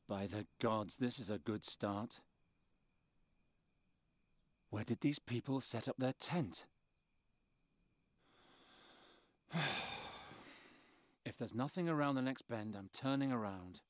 By the gods, this is a good start. Where did these people set up their tent? If there's nothing around the next bend, I'm turning around.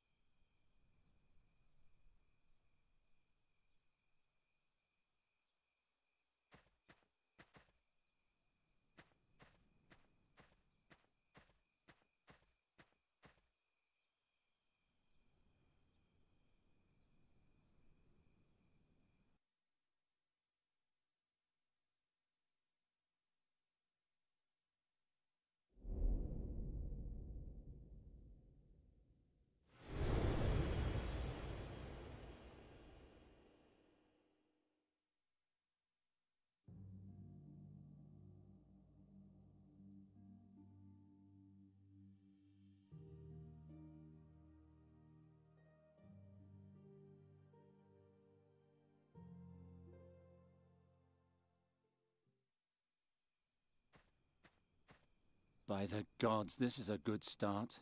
By the gods, this is a good start.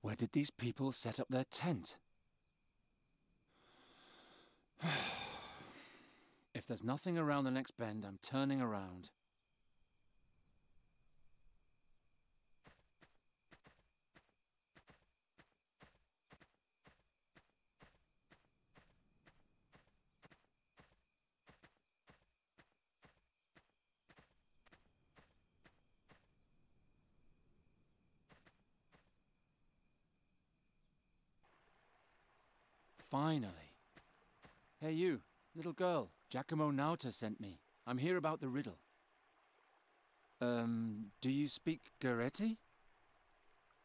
Where did these people set up their tent? If there's nothing around the next bend, I'm turning around. Finally. Hey you, little girl. Giacomo Nauta sent me. I'm here about the riddle. Do you speak Goretti?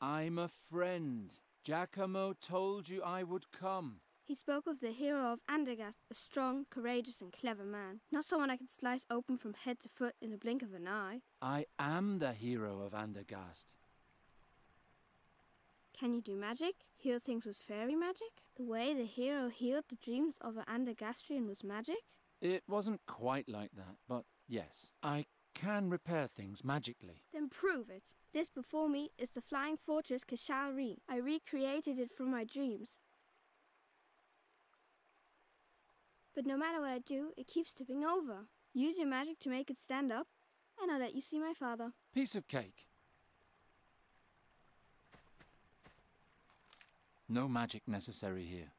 I'm a friend. Giacomo told you I would come. He spoke of the hero of Andergast, a strong, courageous and clever man. Not someone I could slice open from head to foot in a blink of an eye. I am the hero of Andergast. Can you do magic? Heal things with fairy magic? The way the hero healed the dreams of an Andergastrian was magic? It wasn't quite like that, but yes. I can repair things magically. Then prove it. This before me is the flying fortress Kashal-Ri. I recreated it from my dreams. But no matter what I do, it keeps tipping over. Use your magic to make it stand up, and I'll let you see my father. Piece of cake. No magic necessary here.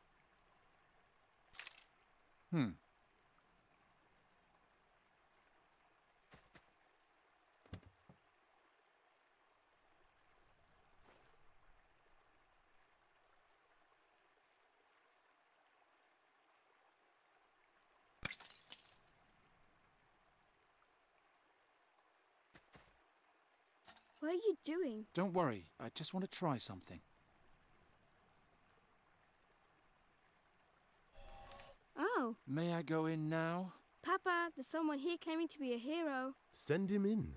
What are you doing? Don't worry, I just want to try something. Oh. May I go in now? Papa, there's someone here claiming to be a hero. Send him in.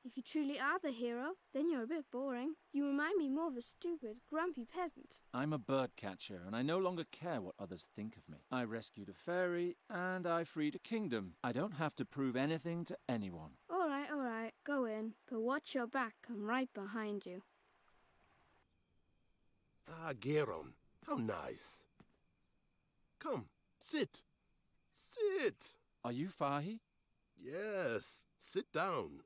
If you truly are the hero, then you're a bit boring. You remind me more of a stupid, grumpy peasant. I'm a bird catcher, and I no longer care what others think of me. I rescued a fairy, and I freed a kingdom. I don't have to prove anything to anyone. All right, go in. But watch your back, I'm right behind you. Ah, Geron, how nice. Come, sit. Sit. Are you Fahi? Yes, sit down.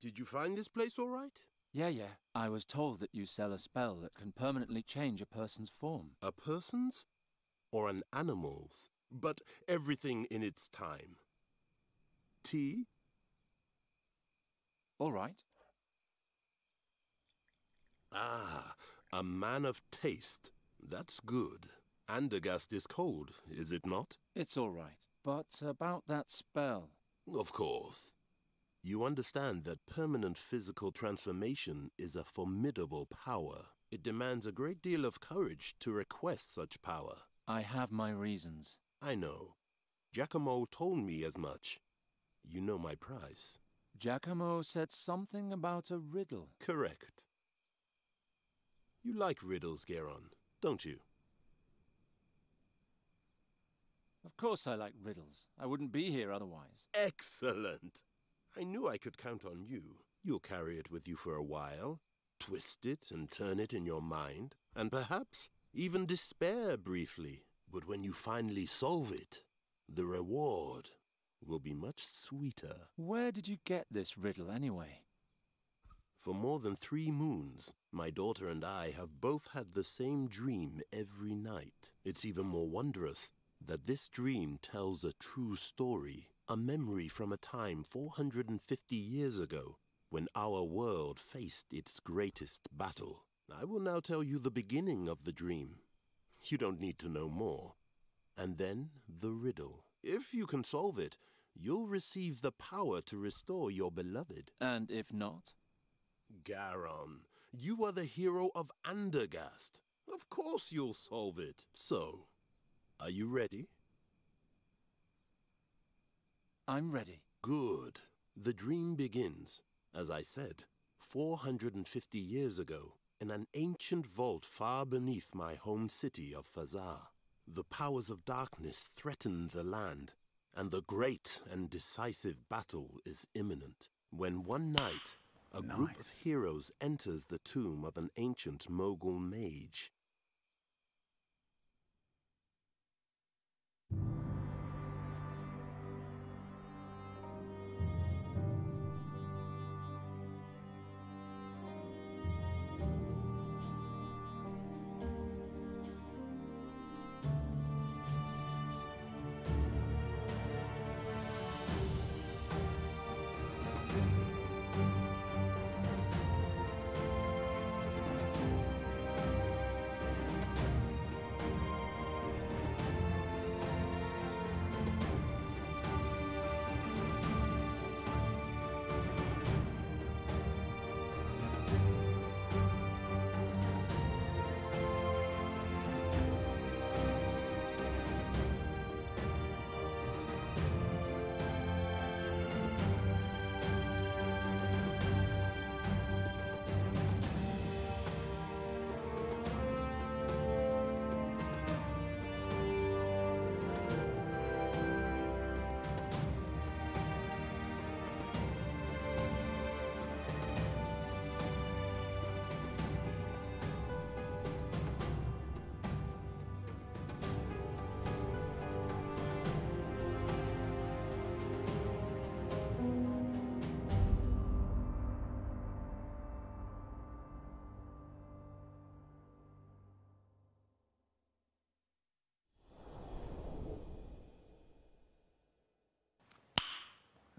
Did you find this place all right? Yeah. I was told that you sell a spell that can permanently change a person's form. A person's or an animal's, but everything in its time. Tea? All right. Ah, a man of taste. That's good. Andergast is cold, is it not? It's all right. But about that spell... Of course. You understand that permanent physical transformation is a formidable power. It demands a great deal of courage to request such power. I have my reasons. I know. Giacomo told me as much. You know my price. Giacomo said something about a riddle. Correct. You like riddles, Geron, don't you? Of course I like riddles. I wouldn't be here otherwise. Excellent! I knew I could count on you. You'll carry it with you for a while. twist it and turn it in your mind, and perhaps even despair briefly. But when you finally solve it, the reward will be much sweeter. Where did you get this riddle anyway? For more than 3 moons, my daughter and I have both had the same dream every night. It's even more wondrous that this dream tells a true story, a memory from a time 450 years ago when our world faced its greatest battle. I will now tell you the beginning of the dream. You don't need to know more. And then the riddle. If you can solve it, you'll receive the power to restore your beloved. And if not? Garon, you are the hero of Andergast. Of course you'll solve it. So, are you ready? I'm ready. Good. The dream begins, as I said, 450 years ago, in an ancient vault far beneath my home city of Fazar. The powers of darkness threaten the land, and the great and decisive battle is imminent. When one night, a group of heroes enters the tomb of an ancient Mogul mage.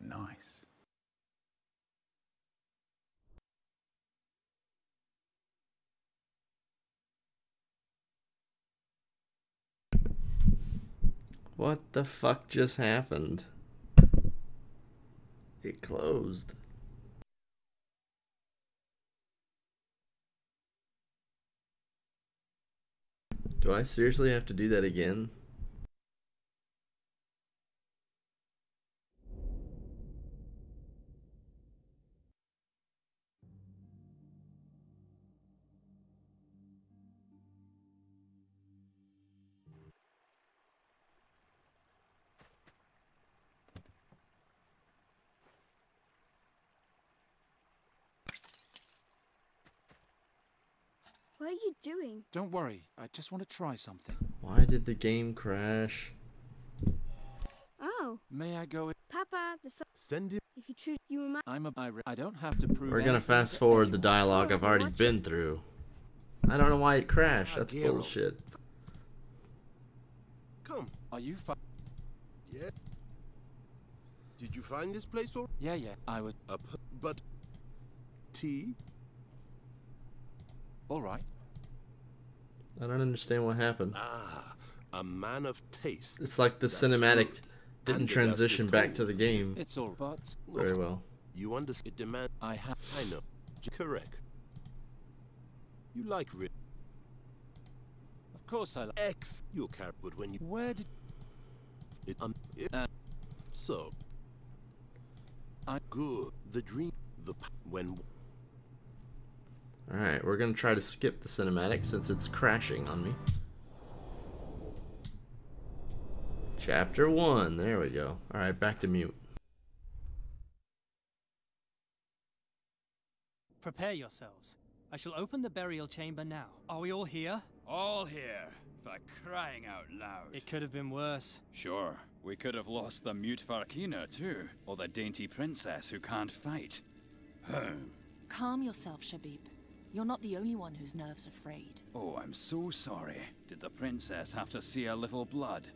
Nice. What the fuck just happened? It closed. Do I seriously have to do that again? What are you doing? Don't worry, I just want to try something. Why did the game crash? Oh, May I go in? Papa, the sun. Send it. If you choose, you remind. I don't have to prove We're gonna anything fast to forward the anyone. dialogue I've already been through. I don't know why it crashed. That's Hero. bullshit. Come. Are you Yeah. Did you find this place or? Yeah, I would. But tea? All right. I don't understand what happened. Ah, a man of taste. It's like the That's cinematic good. didn't Andergast transition is back cool. to the game It's all but very well. You understand? It demand. I have. I know. Correct. You like rid. Of course I like. X. You'll carry good when you. Where did It, Uh, so. I- Good. The dream. When. Alright, we're gonna try to skip the cinematic since it's crashing on me. Chapter 1, there we go. Alright, back to mute. Prepare yourselves. I shall open the burial chamber now. Are we all here? All here, for crying out loud. It could have been worse. Sure, we could have lost the mute Farkina too, or the dainty princess who can't fight. Calm yourself, Shabib. You're not the only one whose nerves are frayed. Oh, I'm so sorry. Did the princess have to see a little blood?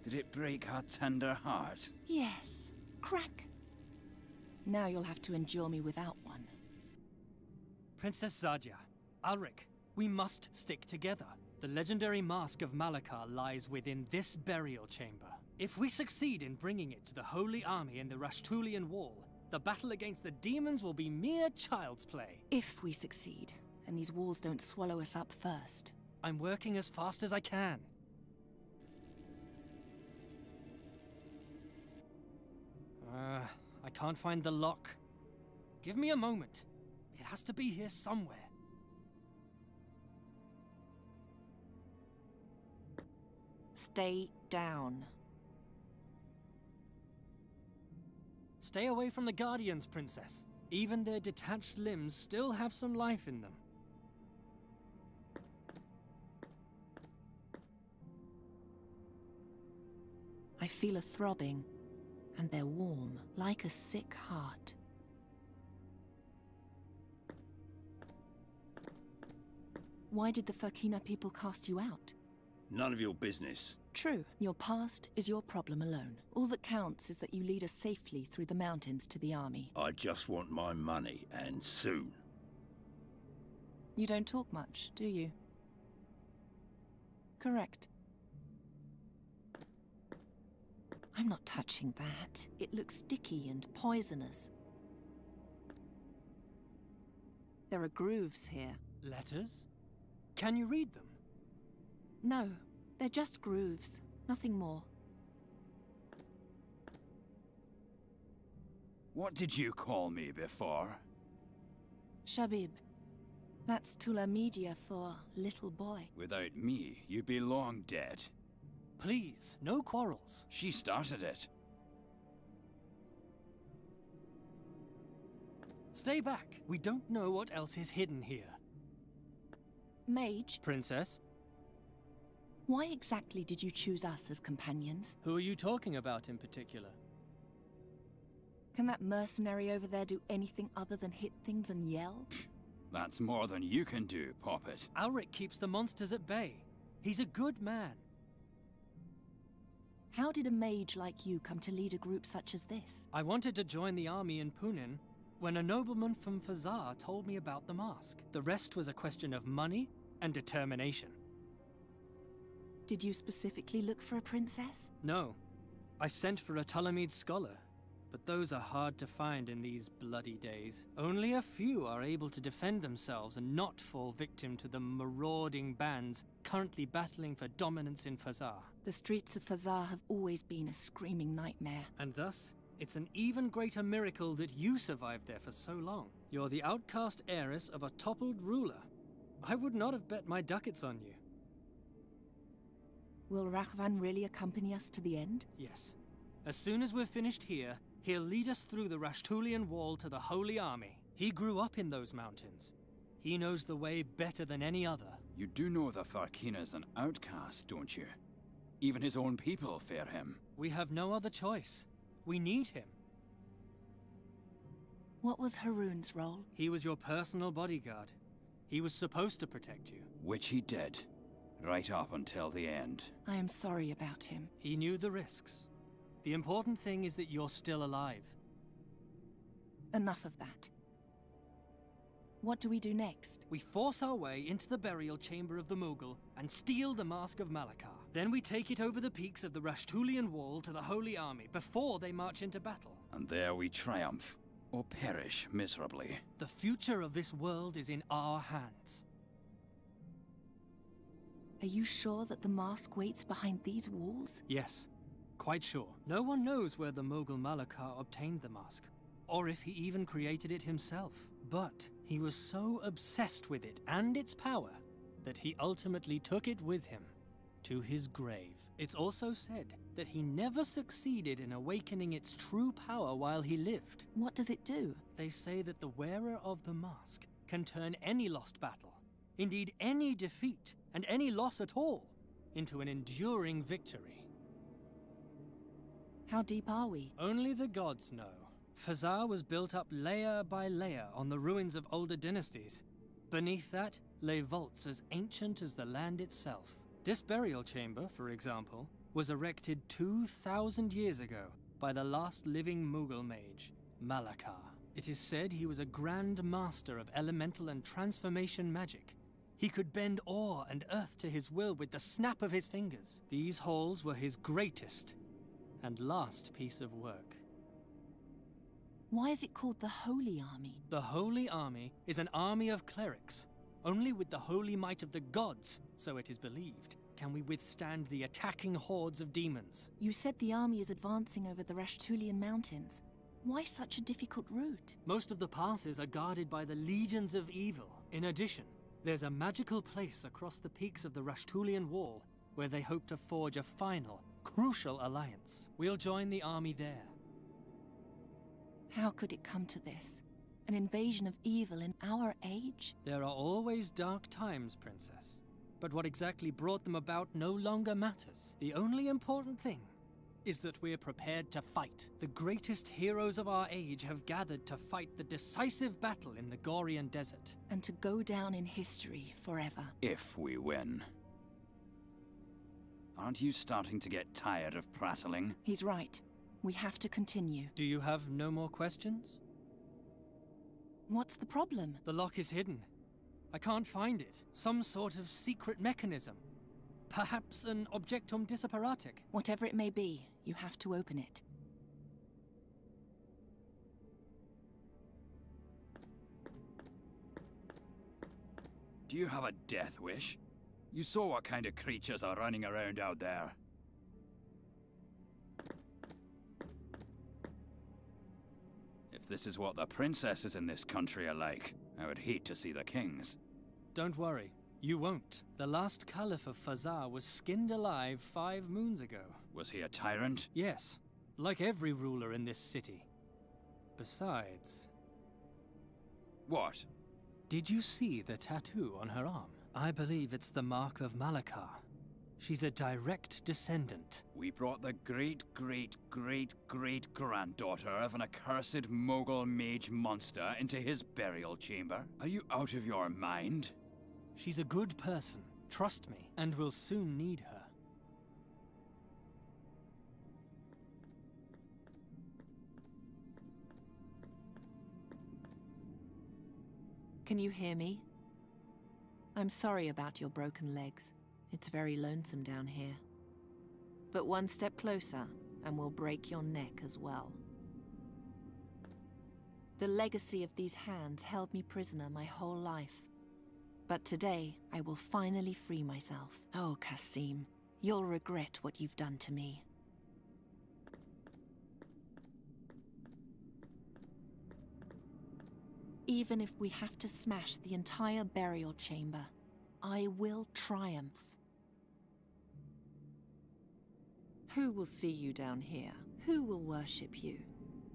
Did it break her tender heart? Yes. Crack. Now you'll have to endure me without one. Princess Zadia, Alric, we must stick together. The legendary Mask of Malakar lies within this burial chamber. If we succeed in bringing it to the Holy Army in the Rashtulian Wall, the battle against the demons will be mere child's play. If we succeed, and these walls don't swallow us up first. I'm working as fast as I can. I can't find the lock. Give me a moment. It has to be here somewhere. Stay down. Stay away from the Guardians, Princess. Even their detached limbs still have some life in them. I feel a throbbing, and they're warm, like a sick heart. Why did the Farkina people cast you out? None of your business. True. Your past is your problem alone. All that counts is that you lead us safely through the mountains to the army. I just want my money, and soon. You don't talk much, do you? Correct. I'm not touching that. It looks sticky and poisonous. There are grooves here. Letters? Can you read them? No, they're just grooves. Nothing more. What did you call me before? Shabib. That's Tulamedia for little boy. Without me, you'd be long dead. Please, no quarrels. She started it. Stay back. We don't know what else is hidden here. Mage? Princess? Why exactly did you choose us as companions? Who are you talking about in particular? Can that mercenary over there do anything other than hit things and yell? That's more than you can do, Poppet. Alric keeps the monsters at bay. He's a good man. How did a mage like you come to lead a group such as this? I wanted to join the army in Punin when a nobleman from Fazar told me about the mask. The rest was a question of money and determination. Did you specifically look for a princess? No. I sent for a Ptolemid scholar, but those are hard to find in these bloody days. Only a few are able to defend themselves and not fall victim to the marauding bands currently battling for dominance in Fazar. The streets of Fazar have always been a screaming nightmare. And thus, it's an even greater miracle that you survived there for so long. You're the outcast heiress of a toppled ruler. I would not have bet my ducats on you. Will Raghvan really accompany us to the end? Yes. As soon as we're finished here, he'll lead us through the Rashtulian Wall to the Holy Army. He grew up in those mountains. He knows the way better than any other. You do know the Farkina's an outcast, don't you? Even his own people fear him. We have no other choice. We need him. What was Haroon's role? He was your personal bodyguard. He was supposed to protect you. Which he did. Right up until the end. I am sorry about him. He knew the risks. The important thing is that you're still alive. Enough of that. What do we do next? We force our way into the burial chamber of the Mughal and steal the Mask of Malakar. Then we take it over the peaks of the Rashtulian Wall to the Holy Army before they march into battle. And there we triumph, or perish miserably. The future of this world is in our hands. Are you sure that the mask waits behind these walls? Yes, quite sure. No one knows where the Mughal Malakar obtained the mask, or if he even created it himself. But he was so obsessed with it and its power that he ultimately took it with him to his grave. It's also said that he never succeeded in awakening its true power while he lived. What does it do? They say that the wearer of the mask can turn any lost battle, indeed any defeat, and any loss at all, into an enduring victory. How deep are we? Only the gods know. Fazar was built up layer by layer on the ruins of older dynasties. Beneath that lay vaults as ancient as the land itself. This burial chamber, for example, was erected 2,000 years ago by the last living Mughal mage, Malakar. It is said he was a grand master of elemental and transformation magic. He could bend ore and earth to his will with the snap of his fingers. These halls were his greatest and last piece of work. Why is it called the Holy Army? The Holy Army is an army of clerics. Only with the holy might of the gods, so it is believed, can we withstand the attacking hordes of demons. You said the army is advancing over the Rashtulian mountains. Why such a difficult route? Most of the passes are guarded by the legions of evil. In addition, there's a magical place across the peaks of the Rashtulian wall where they hope to forge a final, crucial alliance. We'll join the army there. How could it come to this? An invasion of evil in our age? There are always dark times, Princess. But what exactly brought them about no longer matters. The only important thing is that we're prepared to fight. The greatest heroes of our age have gathered to fight the decisive battle in the Gorian desert. And to go down in history forever. If we win. Aren't you starting to get tired of prattling? He's right. We have to continue. Do you have no more questions? What's the problem? The lock is hidden. I can't find it. Some sort of secret mechanism. Perhaps an objectum disapparatic. Whatever it may be, you have to open it. Do you have a death wish? You saw what kind of creatures are running around out there. If this is what the princesses in this country are like, I would hate to see the kings. Don't worry, you won't. The last Caliph of Fazar was skinned alive 5 moons ago. Was he a tyrant? Yes, like every ruler in this city. Besides... What? Did you see the tattoo on her arm? I believe it's the mark of Malakar. She's a direct descendant. We brought the great-great-great-great-granddaughter of an accursed Mughal mage monster into his burial chamber. Are you out of your mind? She's a good person, trust me, and we'll soon need her. Can you hear me? I'm sorry about your broken legs. It's very lonesome down here. But one step closer, and we'll break your neck as well. The legacy of these hands held me prisoner my whole life. But today, I will finally free myself. Oh, Qasim, you'll regret what you've done to me. Even if we have to smash the entire burial chamber, I will triumph. Who will see you down here? Who will worship you?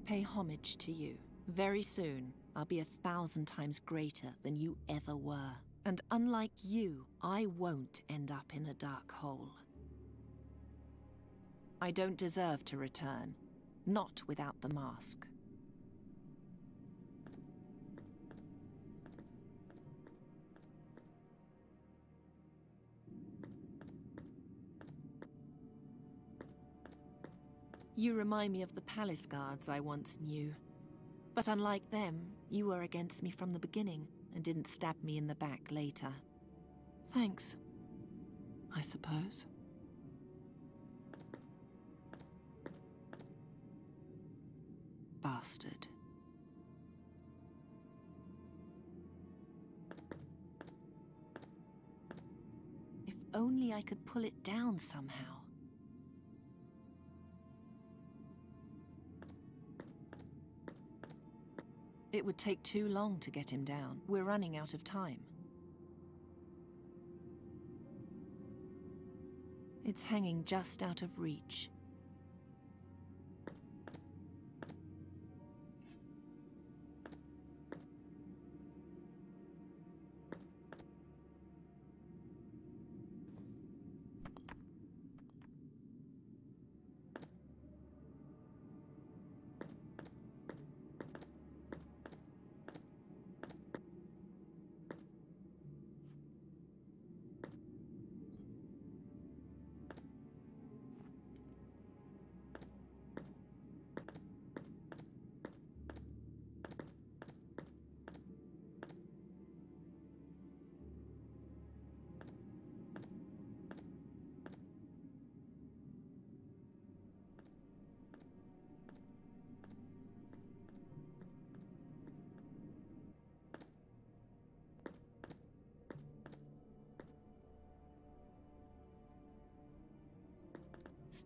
Pay homage to you? Very soon, I'll be 1,000 times greater than you ever were. And unlike you, I won't end up in a dark hole. I don't deserve to return, not without the mask. You remind me of the palace guards I once knew. But unlike them, you were against me from the beginning and didn't stab me in the back later. Thanks, I suppose. Bastard. If only I could pull it down somehow. It would take too long to get him down. We're running out of time. It's hanging just out of reach.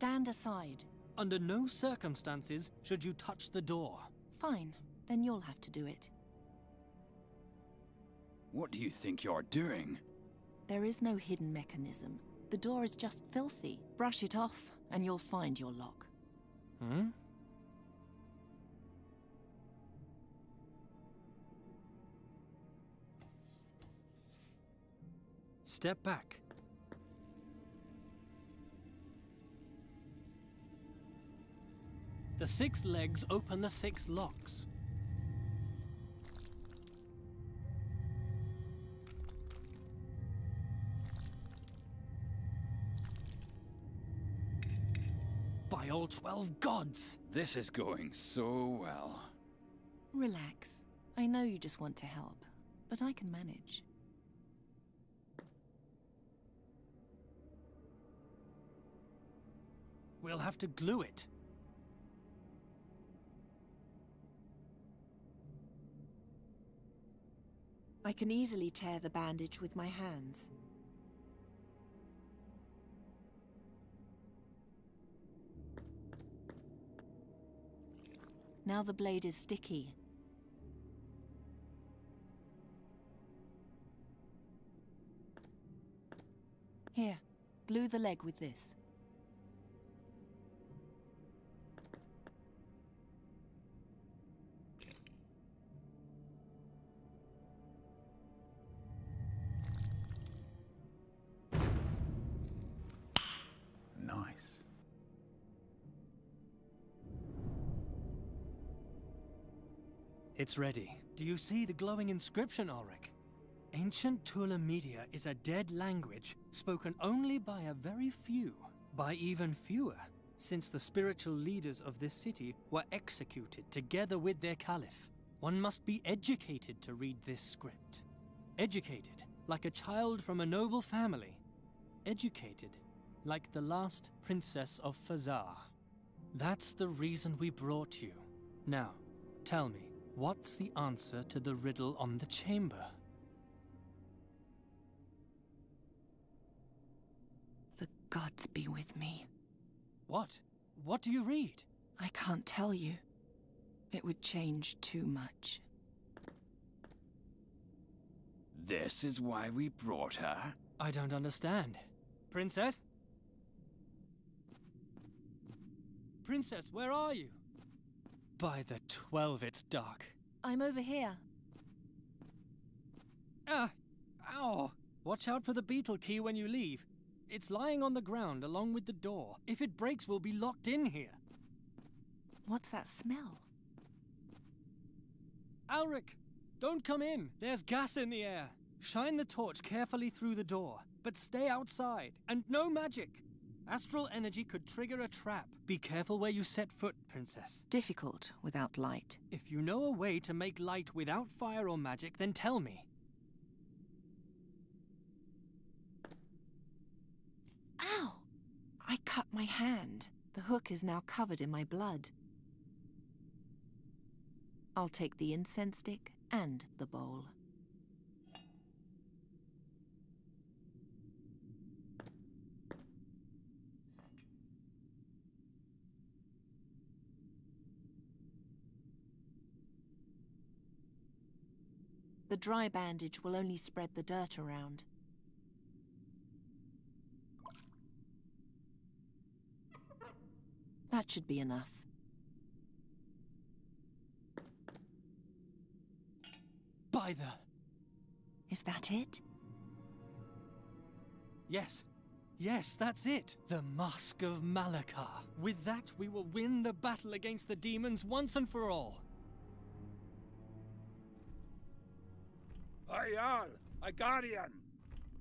Stand aside. Under no circumstances should you touch the door. Fine, then you'll have to do it. What do you think you're doing? There is no hidden mechanism. The door is just filthy. Brush it off, and you'll find your lock. Hmm? Step back. The 6 legs open the 6 locks. By all 12 gods! This is going so well. Relax. I know you just want to help, but I can manage. We'll have to glue it. I can easily tear the bandage with my hands. Now the blade is sticky. Here, glue the leg with this. Nice. It's ready. Do you see the glowing inscription, Ulrich? Ancient Tula Media is a dead language spoken only by a very few, by even fewer, since the spiritual leaders of this city were executed together with their caliph. One must be educated to read this script. Educated, like a child from a noble family. Educated, like the last princess of Fazar. That's the reason we brought you. Now, tell me, what's the answer to the riddle on the chamber? The gods be with me. What? What do you read? I can't tell you. It would change too much. This is why we brought her? I don't understand. Princess? Princess, where are you? By the 12, it's dark. I'm over here. Ah! Ow! Watch out for the beetle key when you leave. It's lying on the ground along with the door. If it breaks, we'll be locked in here. What's that smell? Ulrich, don't come in. There's gas in the air. Shine the torch carefully through the door, but stay outside. And no magic. Astral energy could trigger a trap. Be careful where you set foot, Princess. Difficult without light. If you know a way to make light without fire or magic, then tell me. Ow! I cut my hand. The hook is now covered in my blood. I'll take the incense stick and the bowl. The dry bandage will only spread the dirt around. That should be enough. By the... Is that it? Yes. Yes, that's it. The Mask of Malakar. With that, we will win the battle against the demons once and for all. Ayal, a guardian.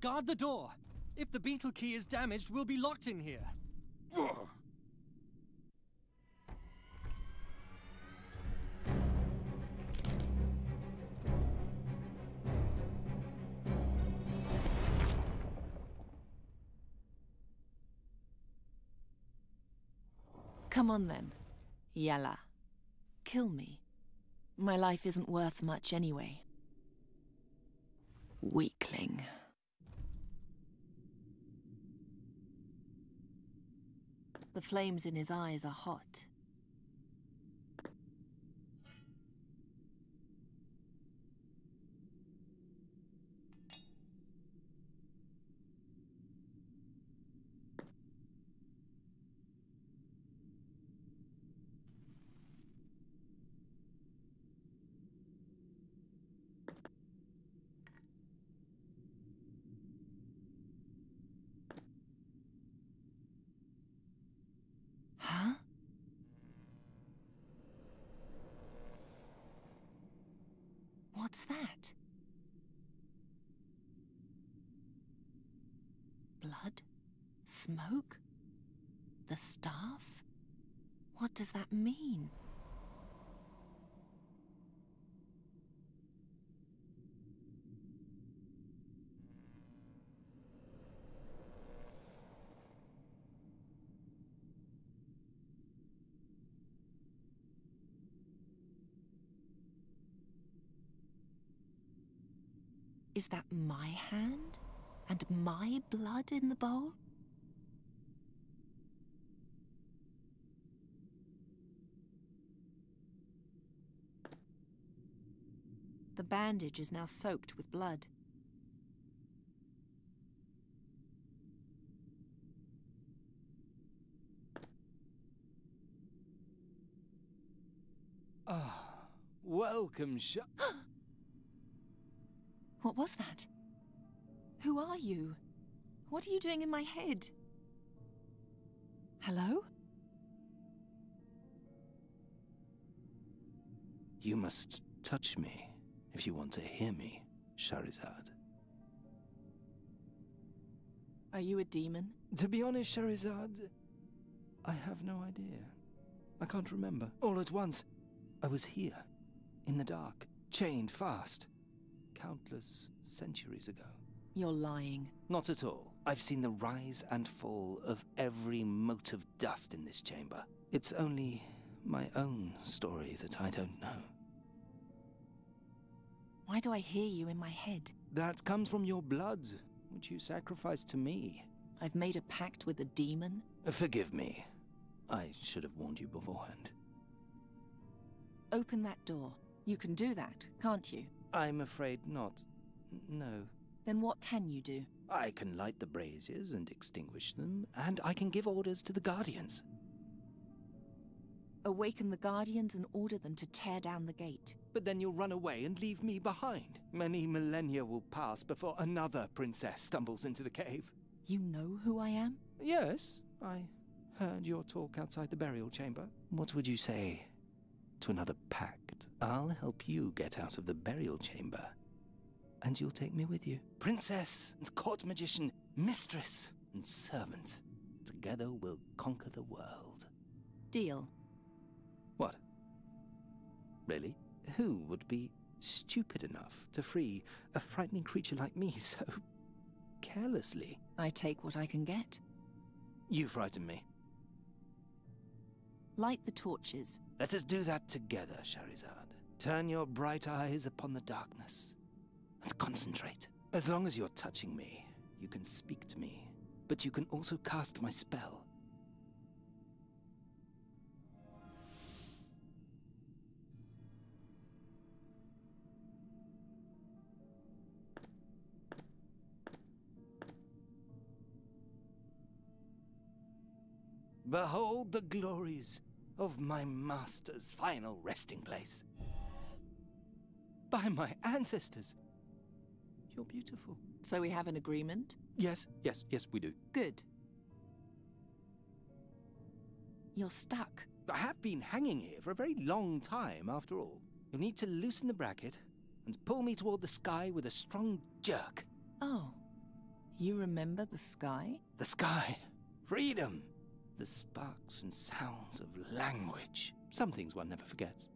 Guard the door. If the beetle key is damaged, we'll be locked in here. Come on then. Yalla. Kill me. My life isn't worth much anyway. Weakling. The The flames in his eyes are hot. Huh? What's that? Blood? Smoke? The staff? What does that mean? Is that my hand? And my blood in the bowl? The bandage is now soaked with blood. Ah, welcome, What was that? Who are you? What are you doing in my head? Hello? You must touch me if you want to hear me, Shahrazad. Are you a demon? To be honest, Shahrazad, I have no idea. I can't remember. All at once, I was here, in the dark, chained fast, countless centuries ago. You're lying. Not at all. I've seen the rise and fall of every mote of dust in this chamber. It's only my own story that I don't know. Why do I hear you in my head? That comes from your blood, which you sacrificed to me. I've made a pact with a demon? Forgive me. I should have warned you beforehand. Open that door. You can do that, can't you? I'm afraid not. No. Then what can you do? I can light the braziers and extinguish them, and I can give orders to the Guardians. Awaken the Guardians and order them to tear down the gate. But then you'll run away and leave me behind. Many millennia will pass before another princess stumbles into the cave. You know who I am? Yes, I heard your talk outside the burial chamber. What would you say to another pact? I'll help you get out of the burial chamber, and you'll take me with you. Princess and court magician, mistress and servant. Together we'll conquer the world. Deal. What? Really? Who would be stupid enough to free a frightening creature like me so carelessly? I take what I can get. You frighten me. Light the torches. Let us do that together, Shahrazad. Turn your bright eyes upon the darkness and concentrate. As long as you're touching me, you can speak to me, but you can also cast my spell. Behold the glories of my master's final resting place. By my ancestors, you're beautiful. So we have an agreement? Yes, we do. Good. You're stuck. I have been hanging here for a very long time, after all. You'll need to loosen the bracket and pull me toward the sky with a strong jerk. Oh. You remember the sky? The sky. Freedom. The sparks and sounds of language. Some things one never forgets.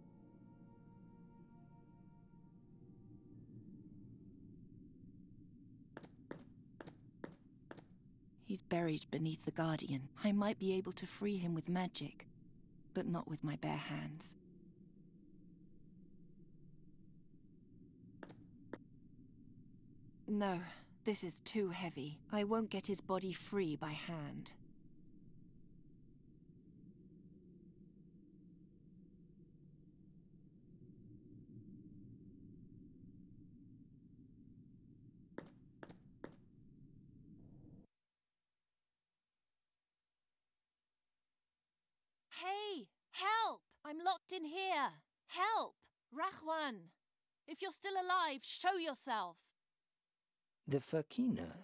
He's buried beneath the Guardian. I might be able to free him with magic, but not with my bare hands. No, this is too heavy. I won't get his body free by hand. Hey! Help! I'm locked in here! Help! Rahwan! If you're still alive, show yourself! The Fakina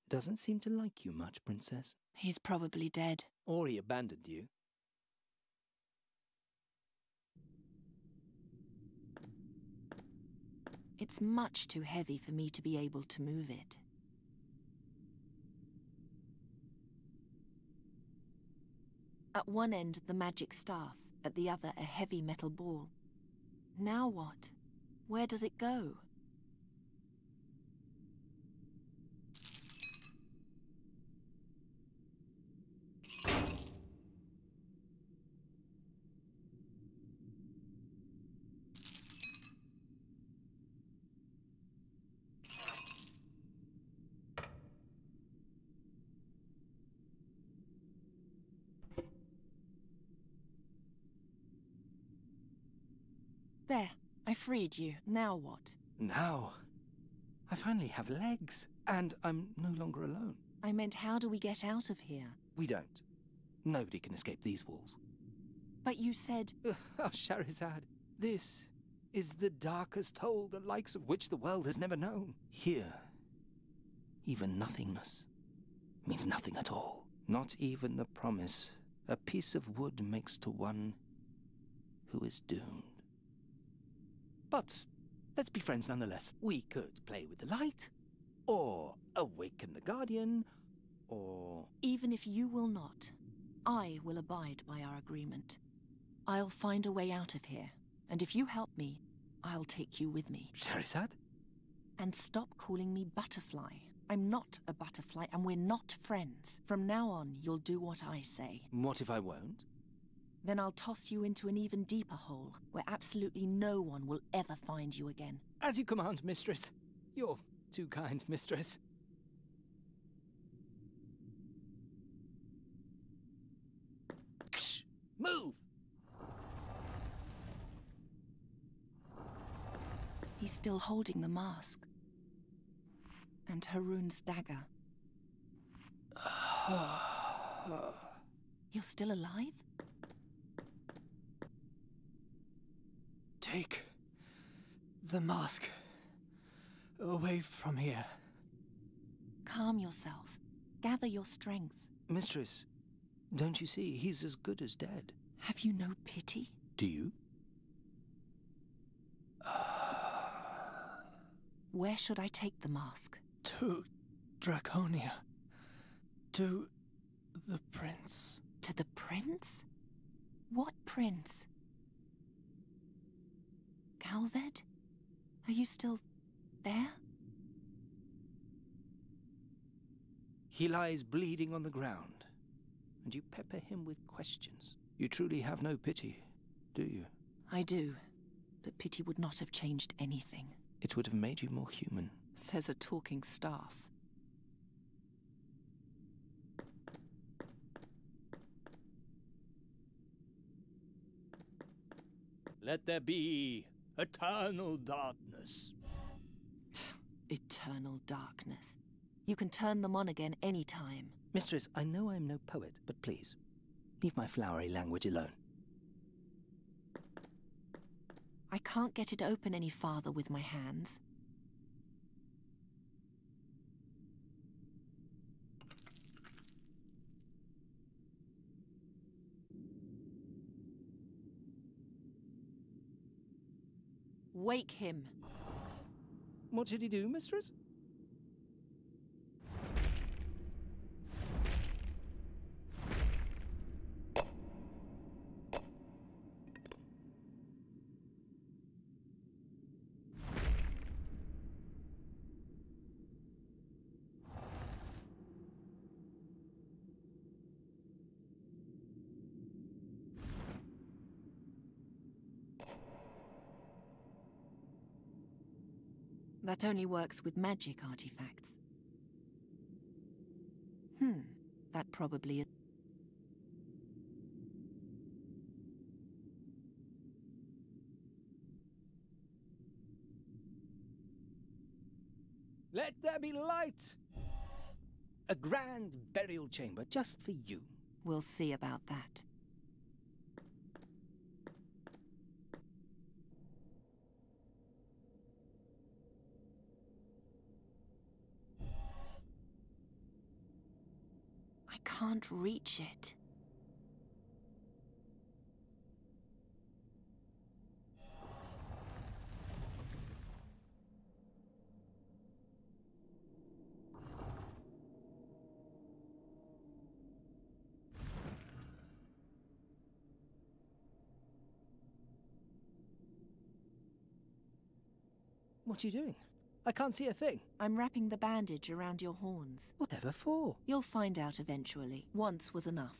doesn't seem to like you much, Princess. He's probably dead. Or he abandoned you. It's much too heavy for me to be able to move it. At one end, the magic staff. At the other, a heavy metal ball. Now what? Where does it go? There, I freed you. Now what? Now, I finally have legs, and I'm no longer alone. I meant, how do we get out of here? We don't. Nobody can escape these walls. But you said... Oh, Shahrazad, this is the darkest hole, the likes of which the world has never known. Here, even nothingness means nothing at all. Not even the promise a piece of wood makes to one who is doomed. But let's be friends nonetheless. We could play with the light, or awaken the Guardian, or... Even if you will not, I will abide by our agreement. I'll find a way out of here, and if you help me, I'll take you with me. Shahrazad? And stop calling me Butterfly. I'm not a butterfly, and we're not friends. From now on, you'll do what I say. What if I won't? Then I'll toss you into an even deeper hole, where absolutely no one will ever find you again. As you command, mistress. You're too kind, mistress. Ksh! Move! He's still holding the mask. And Haroon's dagger. You're still alive? Take the mask away from here. Calm yourself. Gather your strength. Mistress, don't you see? He's as good as dead. Have you no pity? Do you? Where should I take the mask? To Draconia. To the prince. To the prince? What prince? Galved? Are you still there? He lies bleeding on the ground, and you pepper him with questions. You truly have no pity, do you? I do, but pity would not have changed anything. It would have made you more human. Says a talking staff. Let there be eternal darkness. Eternal darkness. You can turn them on again any time. Mistress, I know I'm no poet, but please, leave my flowery language alone. I can't get it open any farther with my hands. Wake him. What did he do, mistress? That only works with magic artifacts. That probably is. Let there be light! A grand burial chamber just for you. We'll see about that. can't reach it. What are you doing? I can't see a thing. I'm wrapping the bandage around your horns. Whatever for? You'll find out eventually. Once was enough.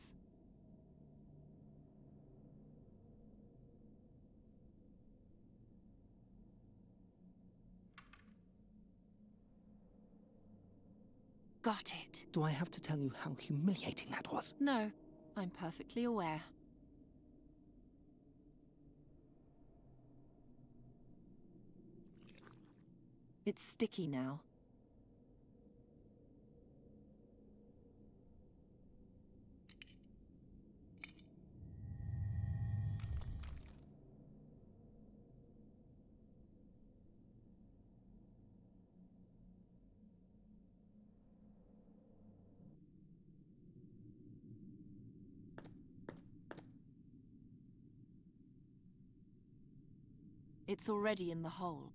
Got it. Do I have to tell you how humiliating that was? No, I'm perfectly aware. It's sticky now. It's already in the hole.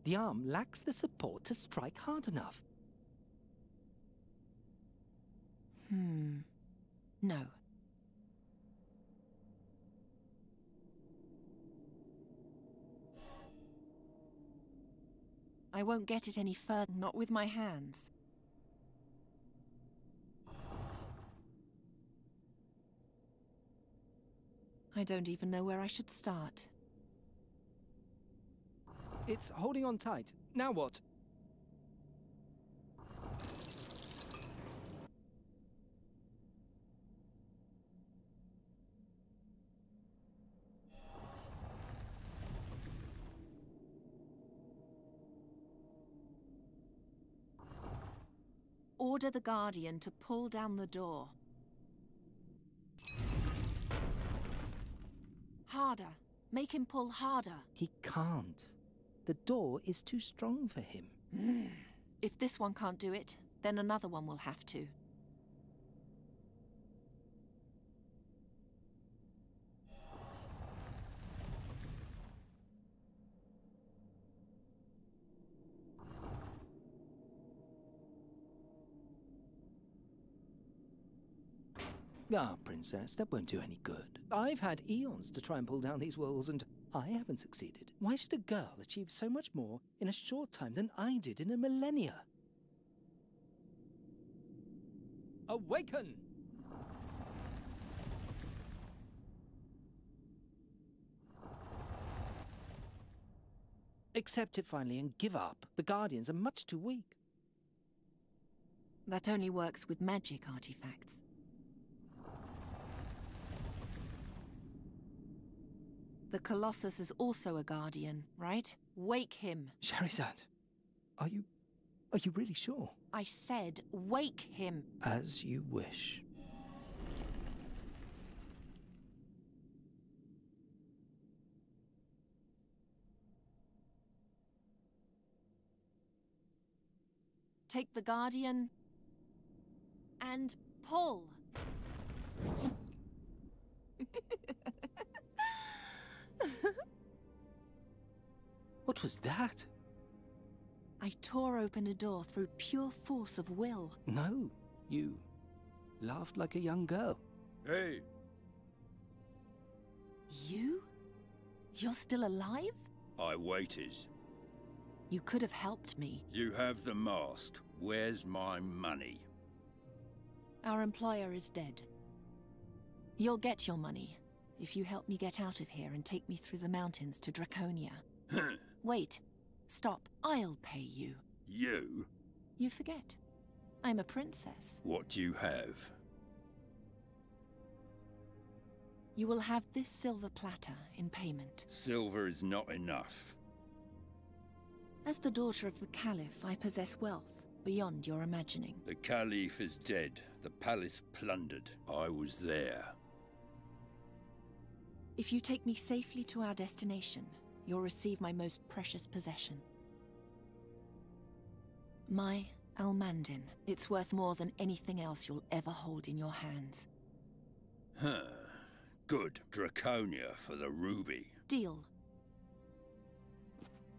The arm lacks the support to strike hard enough. No. I won't get it any further, not with my hands. I don't even know where I should start. It's holding on tight. Now what? Order the Guardian to pull down the door. Harder. Make him pull harder. He can't. The door is too strong for him. If this one can't do it, then another one will have to. Ah, Princess, that won't do any good. I've had eons to try and pull down these walls, and I haven't succeeded. Why should a girl achieve so much more in a short time than I did in a millennia? Awaken! Accept it finally and give up. The Guardians are much too weak. That only works with magic artifacts. The Colossus is also a Guardian, right? Wake him. Charizard, are you really sure? I said wake him. As you wish. Take the Guardian and pull. What was that? I tore open a door through pure force of will. No, you laughed like a young girl. Hey, You? You're still alive? I waited. You could have helped me. You have the mask. Where's my money? Our employer is dead. You'll get your money if you help me get out of here and take me through the mountains to Draconia. Wait. Stop. I'll pay you. You? You forget. I'm a princess. What do you have? You will have this silver platter in payment. Silver is not enough. As the daughter of the Caliph, I possess wealth beyond your imagining. The Caliph is dead. The palace plundered. I was there. If you take me safely to our destination, you'll receive my most precious possession. My Almandin. It's worth more than anything else you'll ever hold in your hands. Huh. Good. Draconia for the ruby. Deal.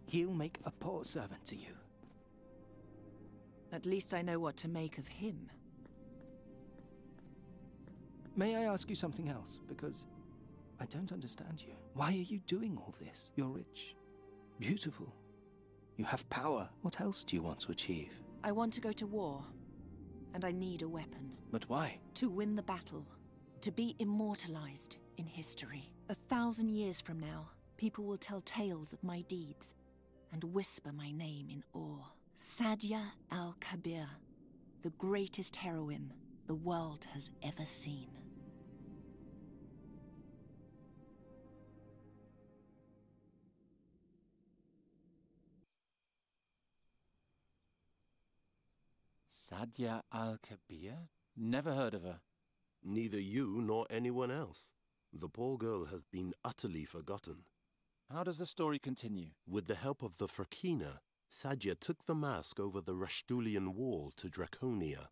He'll make a poor servant to you. At least I know what to make of him. May I ask you something else? Because I don't understand you. Why are you doing all this? You're rich, beautiful. You have power. What else do you want to achieve? I want to go to war, and I need a weapon. But why? To win the battle. To be immortalized in history. 1,000 years from now, people will tell tales of my deeds and whisper my name in awe. Sadia al-Kabir, the greatest heroine the world has ever seen. Sadia al-Kabir? Never heard of her. Neither you nor anyone else. The poor girl has been utterly forgotten. How does the story continue? With the help of the Frakina, Sadia took the mask over the Rashtulian wall to Draconia.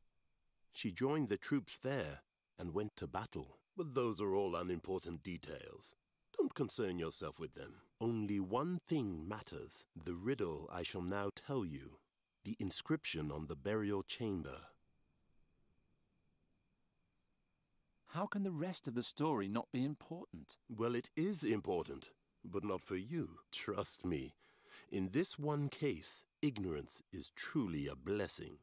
She joined the troops there and went to battle. But those are all unimportant details. Don't concern yourself with them. Only one thing matters. The riddle I shall now tell you. The inscription on the burial chamber. How can the rest of the story not be important? Well, it is important, but not for you. Trust me. In this one case, ignorance is truly a blessing.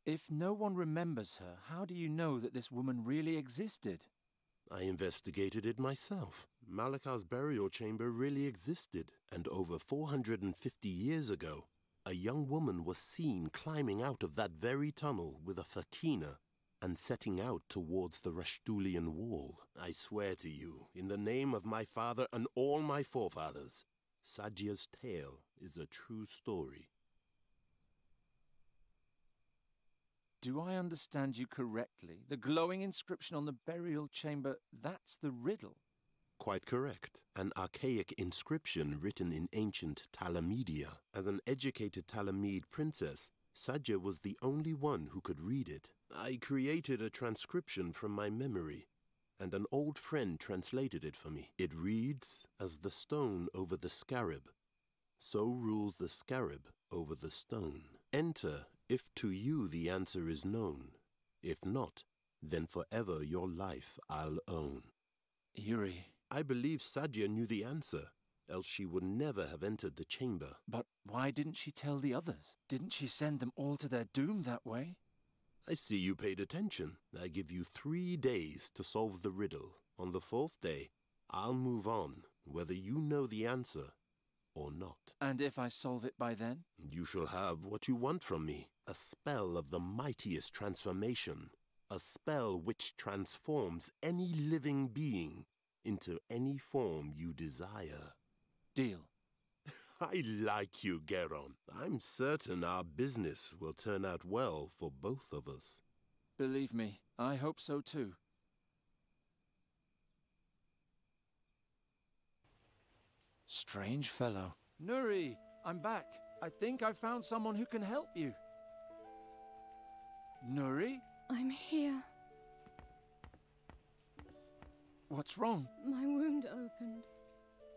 If no one remembers her, how do you know that this woman really existed? I investigated it myself. Malakar's burial chamber really existed, and over 450 years ago, a young woman was seen climbing out of that very tunnel with a fakina and setting out towards the Rashtulian wall. I swear to you, in the name of my father and all my forefathers, Sadia's tale is a true story. Do I understand you correctly? The glowing inscription on the burial chamber, that's the riddle? Quite correct. An archaic inscription written in ancient Talamedia. As an educated Talamede princess, Sadia was the only one who could read it. I created a transcription from my memory, and an old friend translated it for me. It reads as the stone over the scarab. So rules the scarab over the stone. Enter if to you the answer is known. If not, then forever your life I'll own. Eerie. I believe Sadia knew the answer, else she would never have entered the chamber. But why didn't she tell the others? Didn't she send them all to their doom that way? I see you paid attention. I give you 3 days to solve the riddle. On the 4th day, I'll move on, whether you know the answer or not. And if I solve it by then? You shall have what you want from me. A spell of the mightiest transformation. A spell which transforms any living being into any form you desire. Deal. I like you, Geron. I'm certain our business will turn out well for both of us. Believe me, I hope so too. Strange fellow. Nuri, I'm back. I think I found someone who can help you. Nuri? I'm here. What's wrong? My wound opened.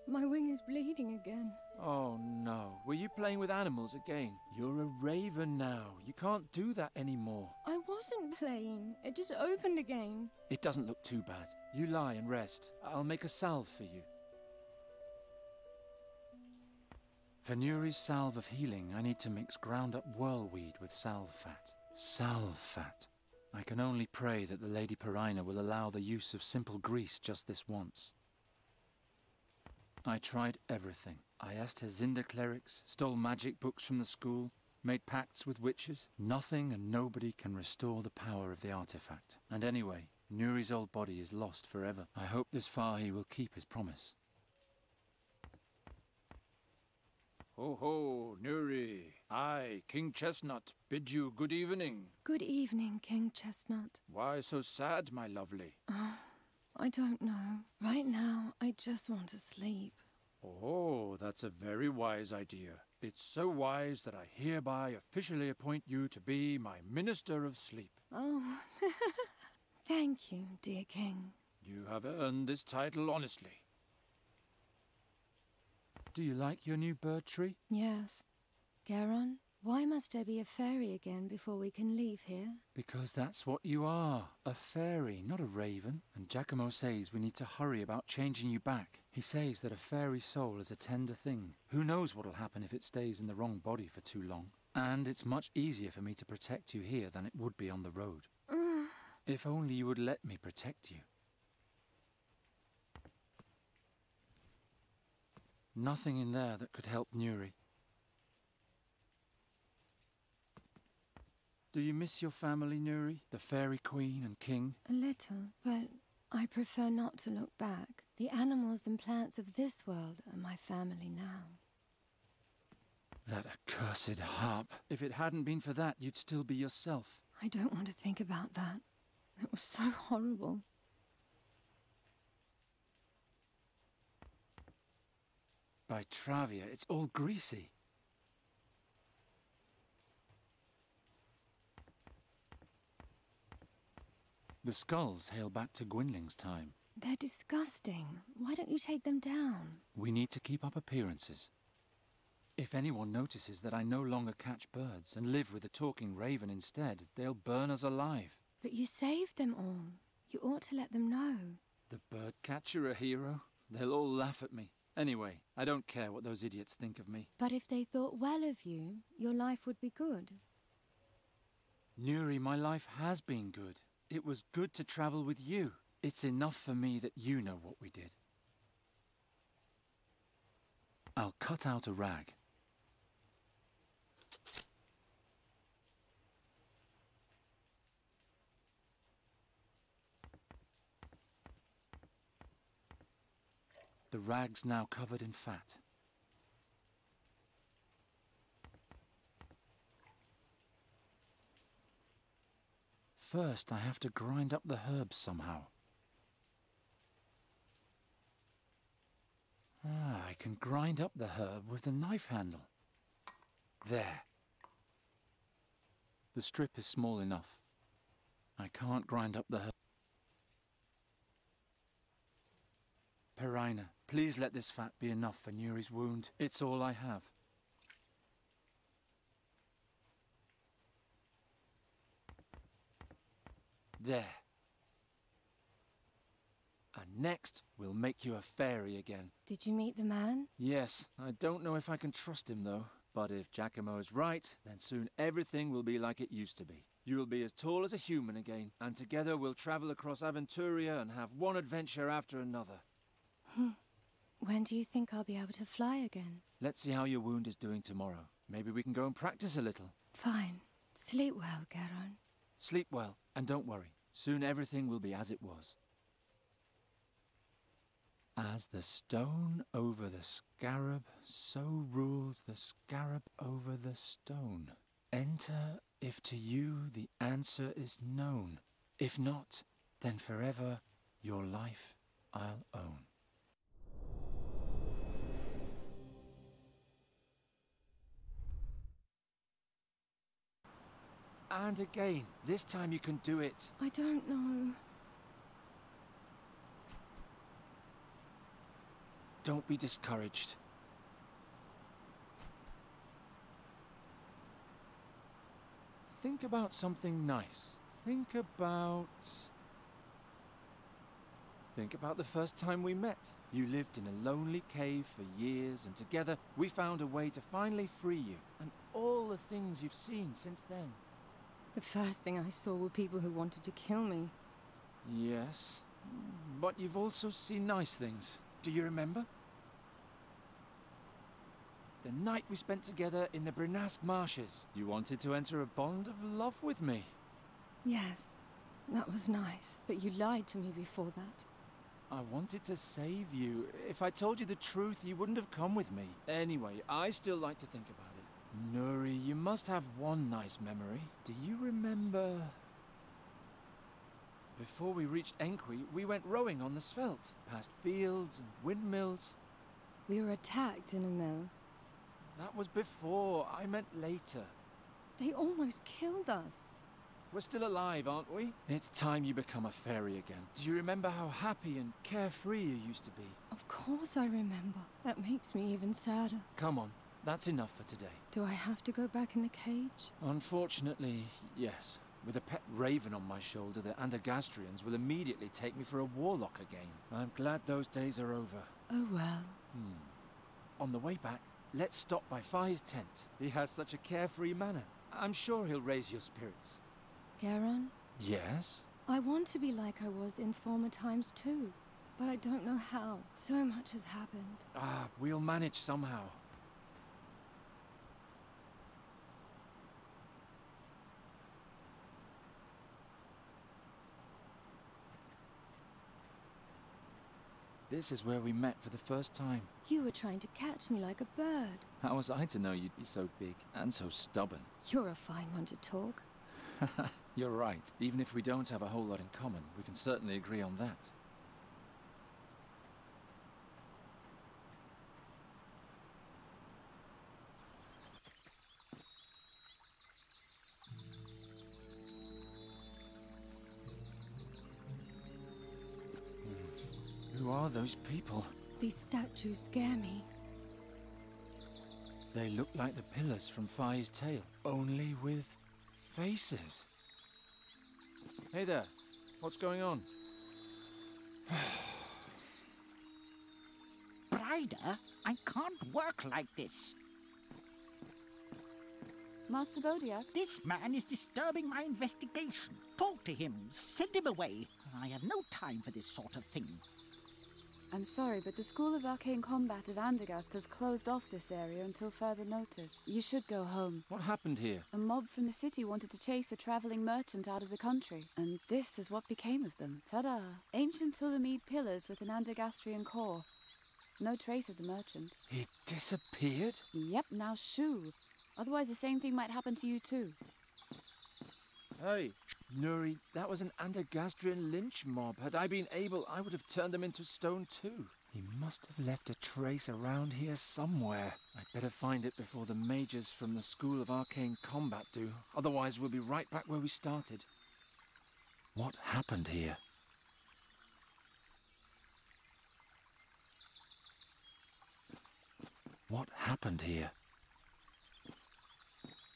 My wing is bleeding again. Oh no, were you playing with animals again? You're a raven now. You can't do that anymore. I wasn't playing. It just opened again. It doesn't look too bad. You lie and rest. I'll make a salve for you. For Nuri's salve of healing, I need to mix ground-up whirlweed with salve fat. Salve fat. I can only pray that the Lady Perina will allow the use of simple grease just this once. I tried everything. I asked Herzinda clerics, stole magic books from the school, made pacts with witches. Nothing and nobody can restore the power of the artifact. And anyway, Nuri's old body is lost forever. I hope this far he will keep his promise. Ho ho, Nuri. I, King Chestnut, bid you good evening. Good evening, King Chestnut. Why so sad, my lovely? I don't know. Right now, I just want to sleep. Oh, that's a very wise idea. It's so wise that I hereby officially appoint you to be my Minister of Sleep. Oh, thank you, dear King. You have earned this title honestly. Do you like your new bird tree? Yes. Garon, why must I be a fairy again before we can leave here? Because that's what you are. A fairy, not a raven. And Giacomo says we need to hurry about changing you back. He says that a fairy soul is a tender thing. Who knows what'll happen if it stays in the wrong body for too long. And it's much easier for me to protect you here than it would be on the road. If only you would let me protect you. Nothing in there that could help Nuri. Do you miss your family, Nuri? The fairy queen and king? A little, but I prefer not to look back. The animals and plants of this world are my family now. That accursed harp. If it hadn't been for that, you'd still be yourself. I don't want to think about that. It was so horrible. By Travia, it's all greasy. The skulls hail back to Gwynling's time. They're disgusting. Why don't you take them down? We need to keep up appearances. If anyone notices that I no longer catch birds and live with a talking raven instead, they'll burn us alive. But you saved them all. You ought to let them know. The bird catcher a hero? They'll all laugh at me. Anyway, I don't care what those idiots think of me. But if they thought well of you, your life would be good. Nuri, my life has been good. It was good to travel with you. It's enough for me that you know what we did. I'll cut out a rag. The rag's now covered in fat. First, I have to grind up the herbs somehow. I can grind up the herb with the knife handle. There. The strip is small enough. I can't grind up the herb. Perina, please let this fat be enough for Nuri's wound. It's all I have. There. And next, we'll make you a fairy again. Did you meet the man? Yes, I don't know if I can trust him though. But if Giacomo is right, then soon everything will be like it used to be. You will be as tall as a human again, and together we'll travel across Aventuria and have one adventure after another. When do you think I'll be able to fly again? Let's see how your wound is doing tomorrow. Maybe we can go and practice a little. Fine. Sleep well, Garon. Sleep well, and don't worry. Soon everything will be as it was. As the stone over the scarab, so rules the scarab over the stone. Enter if to you the answer is known. If not, then forever your life I'll own. And again, this time you can do it. I don't know. Don't be discouraged. Think about something nice. Think about the first time we met. You lived in a lonely cave for years, and together we found a way to finally free you. And all the things you've seen since then. The first thing I saw were people who wanted to kill me. Yes, but you've also seen nice things. Do you remember? The night we spent together in the Brenask marshes. You wanted to enter a bond of love with me. Yes, that was nice. But you lied to me before that. I wanted to save you. If I told you the truth, you wouldn't have come with me. Anyway, I still like to think about it. Nuri, you must have one nice memory. Do you remember... Before we reached Enqui, we went rowing on the Svelte, past fields and windmills. We were attacked in a mill. That was before. I meant later. They almost killed us. We're still alive, aren't we? It's time you become a fairy again. Do you remember how happy and carefree you used to be? Of course I remember. That makes me even sadder. Come on, that's enough for today. Do I have to go back in the cage? Unfortunately, yes. With a pet raven on my shoulder, the Andergastrians will immediately take me for a warlock again. I'm glad those days are over. Oh well. On the way back, let's stop by Fi's tent. He has such a carefree manner. I'm sure he'll raise your spirits. Garon? Yes? I want to be like I was in former times too, but I don't know how. So much has happened. We'll manage somehow. This is where we met for the first time. You were trying to catch me like a bird. How was I to know you'd be so big and so stubborn? You're a fine one to talk. You're right. Even if we don't have a whole lot in common, we can certainly agree on that. Who are those people? These statues scare me. They look like the pillars from Fi's tale, only with faces. Hey there, what's going on? Brider, I can't work like this. Master Bodiak? This man is disturbing my investigation. Talk to him, send him away. I have no time for this sort of thing. I'm sorry, but the School of Arcane Combat of Andergast has closed off this area until further notice. You should go home. What happened here? A mob from the city wanted to chase a traveling merchant out of the country, and this is what became of them. Ta-da! Ancient Tulamid pillars with an Andergastrian core. No trace of the merchant. He disappeared? Yep, now shoo. Otherwise the same thing might happen to you too. Hey, Nuri, that was an Andergastrian lynch mob. Had I been able, I would have turned them into stone too. He must have left a trace around here somewhere. I'd better find it before the mages from the School of Arcane Combat do. Otherwise, we'll be right back where we started. What happened here? What happened here?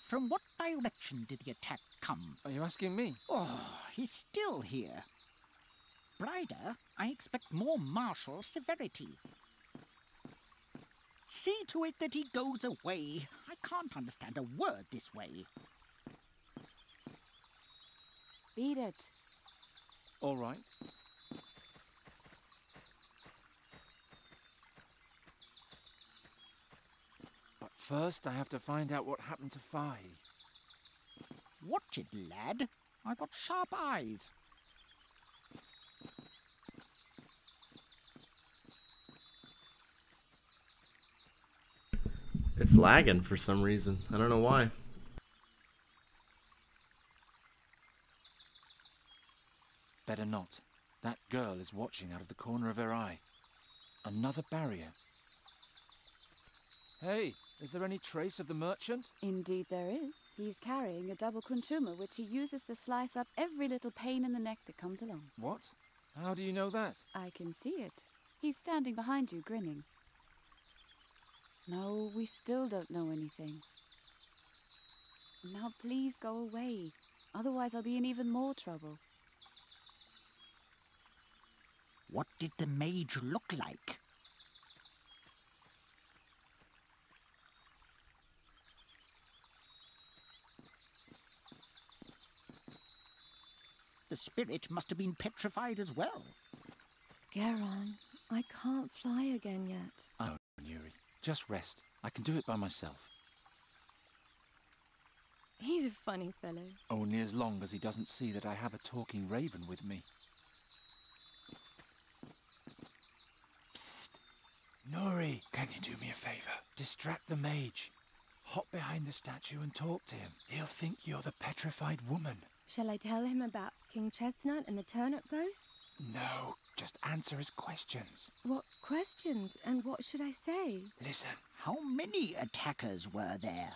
From what direction did the attack come? Are you asking me? Oh, he's still here. Brider, I expect more martial severity. See to it that he goes away. I can't understand a word this way. Beat it. All right. But first, I have to find out what happened to Fi. Watch it, lad. I've got sharp eyes. It's lagging for some reason. I don't know why. Better not. That girl is watching out of the corner of her eye. Another barrier. Hey, is there any trace of the merchant? Indeed there is. He's carrying a double kunchuma, which he uses to slice up every little pain in the neck that comes along. What? How do you know that? I can see it. He's standing behind you, grinning. No, we still don't know anything. Now please go away. Otherwise I'll be in even more trouble. What did the mage look like? The spirit must have been petrified as well. Garon, I can't fly again yet. Oh, Nuri, just rest. I can do it by myself. He's a funny fellow. Only as long as he doesn't see that I have a talking raven with me. Psst. Nuri, can you do me a favor? Distract the mage. Hop behind the statue and talk to him. He'll think you're the petrified woman. Shall I tell him about King Chestnut and the turnip ghosts? No, just answer his questions. What questions, and what should I say? Listen. How many attackers were there?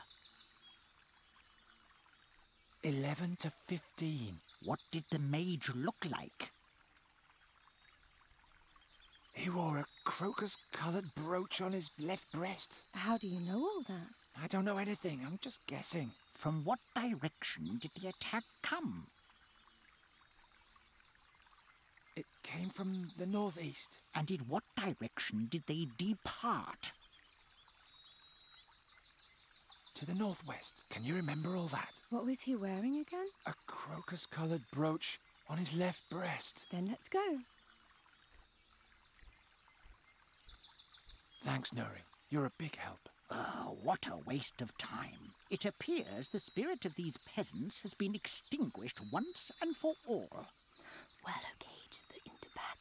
11 to 15. What did the mage look like? He wore a crocus-coloured brooch on his left breast. How do you know all that? I don't know anything. I'm just guessing. From what direction did the attack come? It came from the northeast. And in what direction did they depart? To the northwest. Can you remember all that? What was he wearing again? A crocus-coloured brooch on his left breast. Then let's go. Thanks, Nuri. You're a big help. Oh, what a waste of time. It appears the spirit of these peasants has been extinguished once and for all. Well, okay, just the interback.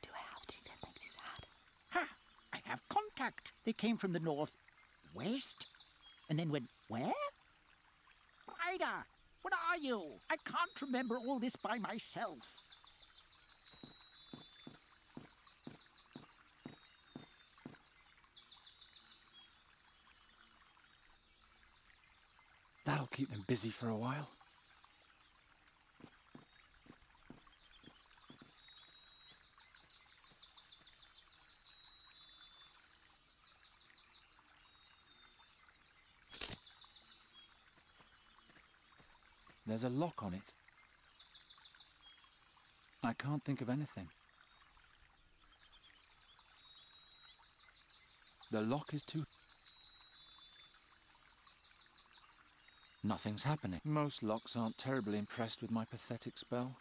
Do I have to? Don't make me sad. Ha! I have contact. They came from the northwest and then went where? Ryder, what are you? I can't remember all this by myself. That'll keep them busy for a while. There's a lock on it. I can't think of anything. The lock is too... Nothing's happening. Most locks aren't terribly impressed with my pathetic spell.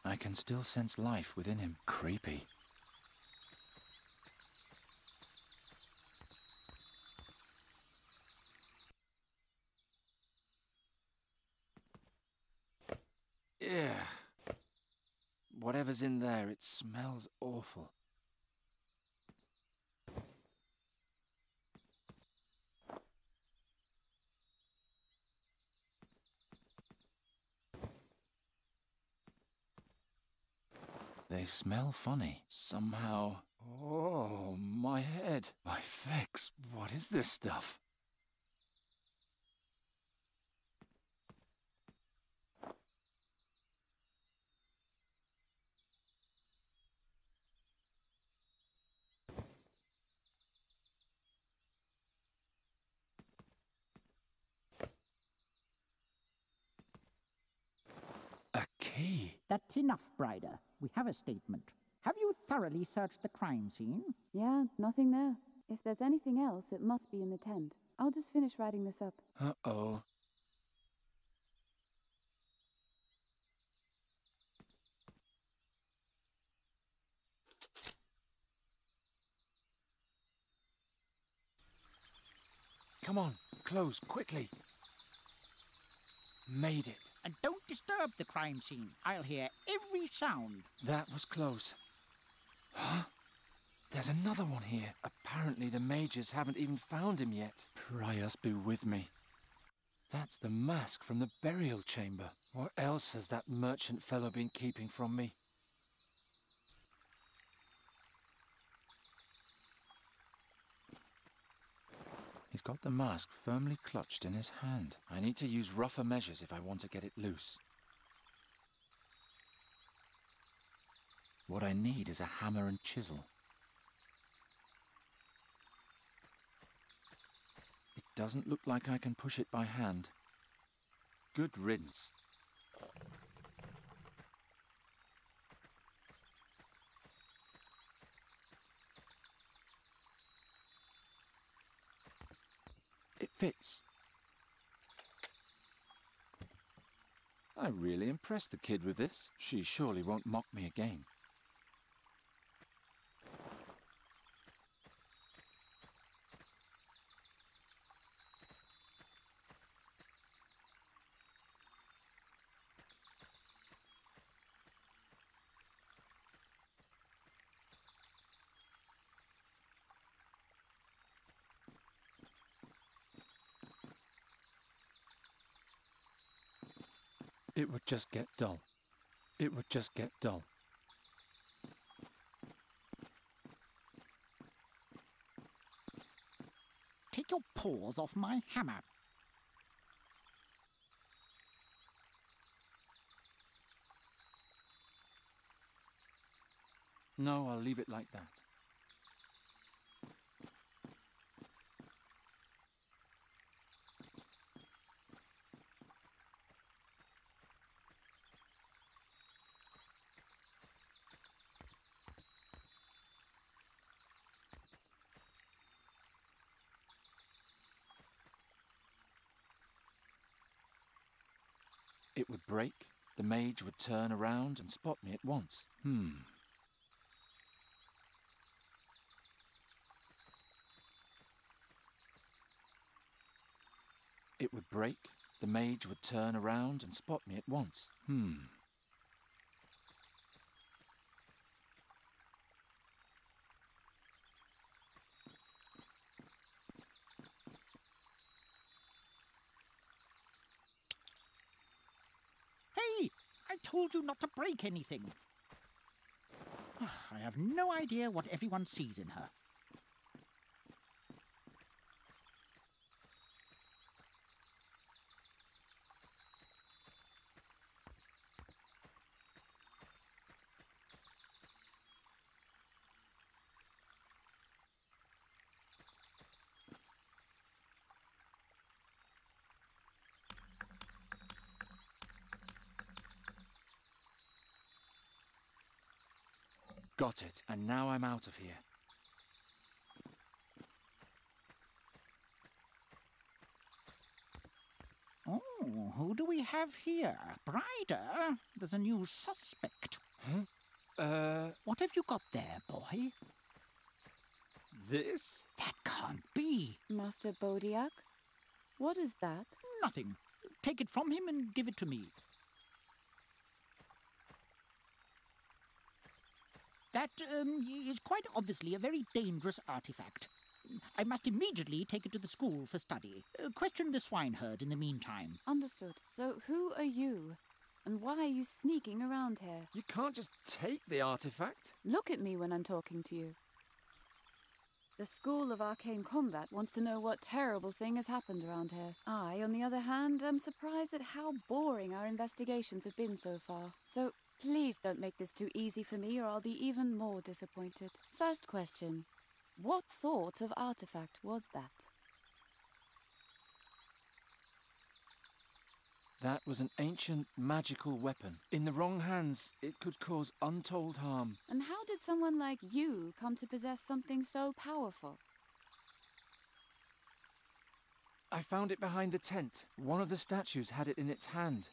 I can still sense life within him. Creepy. Yeah. Whatever's in there, it smells awful. They smell funny. Somehow... Oh, my head. My fex. What is this stuff? A key. That's enough, Bryder. We have a statement. Have you thoroughly searched the crime scene? Yeah, nothing there. If there's anything else, it must be in the tent. I'll just finish writing this up. Uh-oh. Come on, close, quickly. Made it. And don't disturb the crime scene. I'll hear every sound. That was close. Huh? There's another one here. Apparently the mages haven't even found him yet. Prius be with me. That's the mask from the burial chamber. What else has that merchant fellow been keeping from me? He's got the mask firmly clutched in his hand. I need to use rougher measures if I want to get it loose. What I need is a hammer and chisel. It doesn't look like I can push it by hand. Good riddance. It fits. I really impressed the kid with this. She surely won't mock me again. It would just get dull. It would just get dull. Take your paws off my hammer. No, I'll leave it like that. It would break, the mage would turn around and spot me at once. It would break, the mage would turn around and spot me at once. Hey! I told you not to break anything. I have no idea what everyone sees in her. Got it, and now I'm out of here. Oh, who do we have here? Brider? There's a new suspect. What have you got there, boy? This? That can't be. Master Bodiak? What is that? Nothing. Take it from him and give it to me. That is quite obviously a very dangerous artifact. I must immediately take it to the school for study. Question the swineherd in the meantime. Understood. So who are you? And why are you sneaking around here? You can't just take the artifact. Look at me when I'm talking to you. The School of Arcane Combat wants to know what terrible thing has happened around here. I, on the other hand, am surprised at how boring our investigations have been so far. So please don't make this too easy for me or I'll be even more disappointed. First question. What sort of artifact was that? That was an ancient magical weapon. In the wrong hands, it could cause untold harm. And how did someone like you come to possess something so powerful? I found it behind the tent. One of the statues had it in its hand.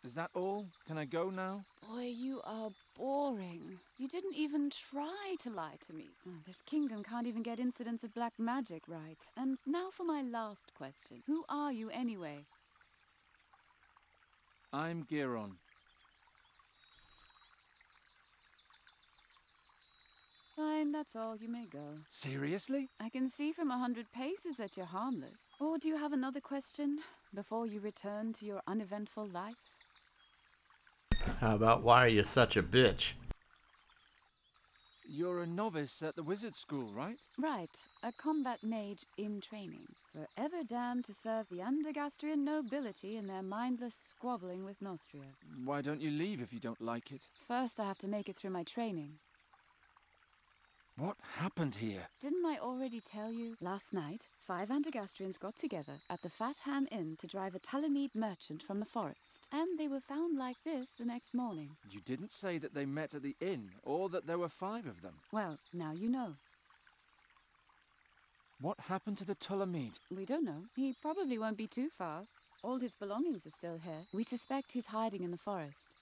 Is that all? Can I go now? Boy, you are boring. You didn't even try to lie to me. This kingdom can't even get incidents of black magic right. And now for my last question. Who are you anyway? I'm Giron. Fine, that's all. You may go. Seriously? I can see from 100 paces that you're harmless. Or do you have another question before you return to your uneventful life? How about why are you such a bitch? You're a novice at the wizard school, right? Right, a combat mage in training. Forever damned to serve the Undergastrian nobility in their mindless squabbling with Nostria. Why don't you leave if you don't like it? First, I have to make it through my training. What happened here? Didn't I already tell you? Last night, 5 Undergastrians got together at the Fat Ham Inn to drive a Talamid merchant from the forest. And they were found like this the next morning. You didn't say that they met at the inn, or that there were 5 of them. Well, now you know. What happened to the Talamid? We don't know. He probably won't be too far. All his belongings are still here. We suspect he's hiding in the forest.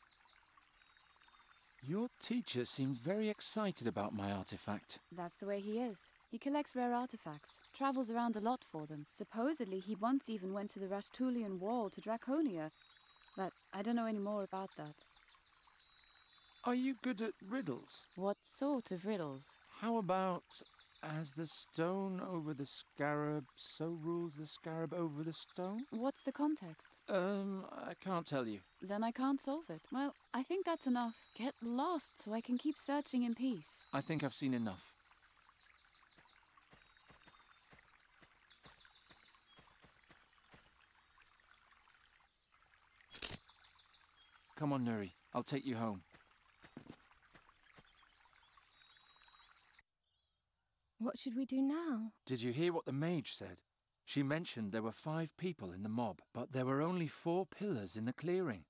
Your teacher seemed very excited about my artifact. That's the way he is. He collects rare artifacts, travels around a lot for them. Supposedly, he once even went to the Rastulian Wall to Draconia, but I don't know any more about that. Are you good at riddles? What sort of riddles? How about As the stone over the scarab, so rules the scarab over the stone? What's the context? I can't tell you. Then I can't solve it. Well, I think that's enough. Get lost so I can keep searching in peace. I think I've seen enough. Come on, Nuri. I'll take you home. What should we do now? Did you hear what the mage said? She mentioned there were 5 people in the mob, but there were only 4 pillars in the clearing.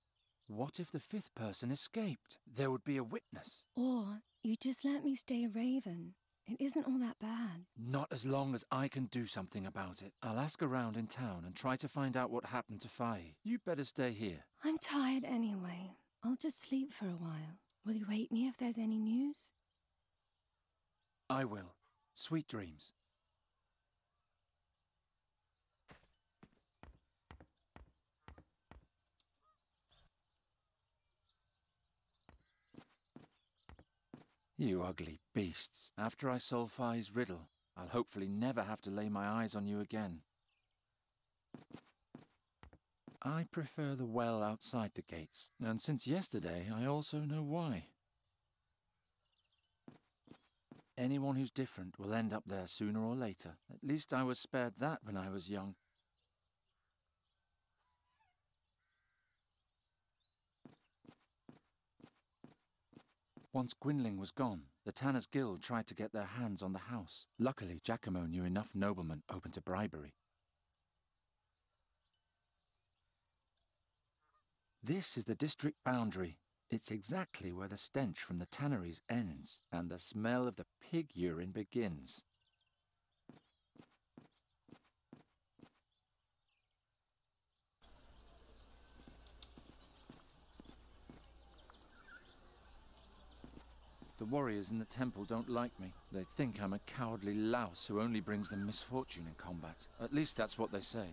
What if the 5th person escaped? There would be a witness. Or you just let me stay a raven. It isn't all that bad. Not as long as I can do something about it. I'll ask around in town and try to find out what happened to Faye. You better stay here. I'm tired anyway. I'll just sleep for a while. Will you wake me if there's any news? I will. Sweet dreams. You ugly beasts. After I solve Faye's riddle, I'll hopefully never have to lay my eyes on you again. I prefer the well outside the gates, and since yesterday I also know why. Anyone who's different will end up there sooner or later. At least I was spared that when I was young. Once Gwynling was gone, the Tanners' Guild tried to get their hands on the house. Luckily, Giacomo knew enough noblemen open to bribery. This is the district boundary. It's exactly where the stench from the tanneries ends, and the smell of the pig urine begins. The warriors in the temple don't like me. They think I'm a cowardly louse who only brings them misfortune in combat. At least that's what they say.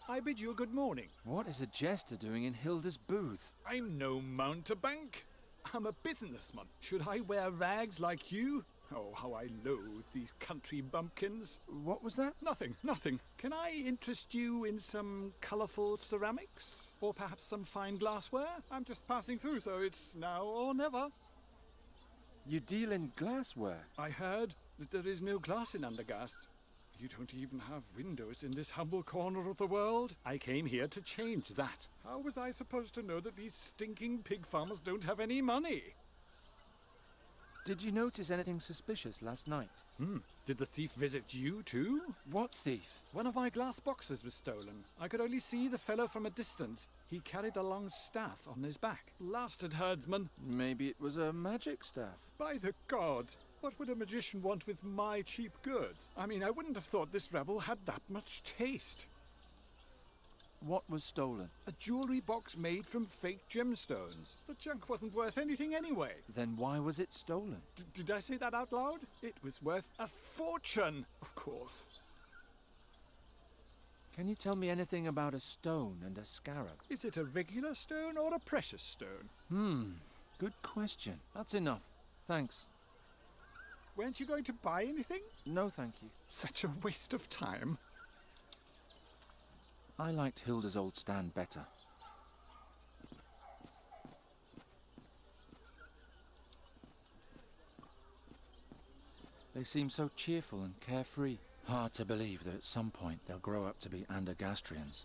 I bid you a good morning. What is a jester doing in Hilda's booth? I'm no mountebank. I'm a businessman. Should I wear rags like you? Oh, how I loathe these country bumpkins. What was that? Nothing, nothing. Can I interest you in some colourful ceramics? Or perhaps some fine glassware? I'm just passing through, so it's now or never. You deal in glassware? I heard that there is no glass in Undergast. You don't even have windows in this humble corner of the world. I came here to change that. How was I supposed to know that these stinking pig farmers don't have any money? Did you notice anything suspicious last night? Did the thief visit you too? What thief? One of my glass boxes was stolen. I could only see the fellow from a distance. He carried a long staff on his back. Blasted herdsman. Maybe it was a magic staff. By the gods! What would a magician want with my cheap goods? I mean, I wouldn't have thought this rebel had that much taste. What was stolen? A jewelry box made from fake gemstones. The junk wasn't worth anything anyway. Then why was it stolen? Did I say that out loud? It was worth a fortune, of course. Can you tell me anything about a stone and a scarab? Is it a regular stone or a precious stone? Good question. That's enough. Thanks. Weren't you going to buy anything? No, thank you. Such a waste of time. I liked Hilda's old stand better. They seem so cheerful and carefree. Hard to believe that at some point they'll grow up to be Andergastrians.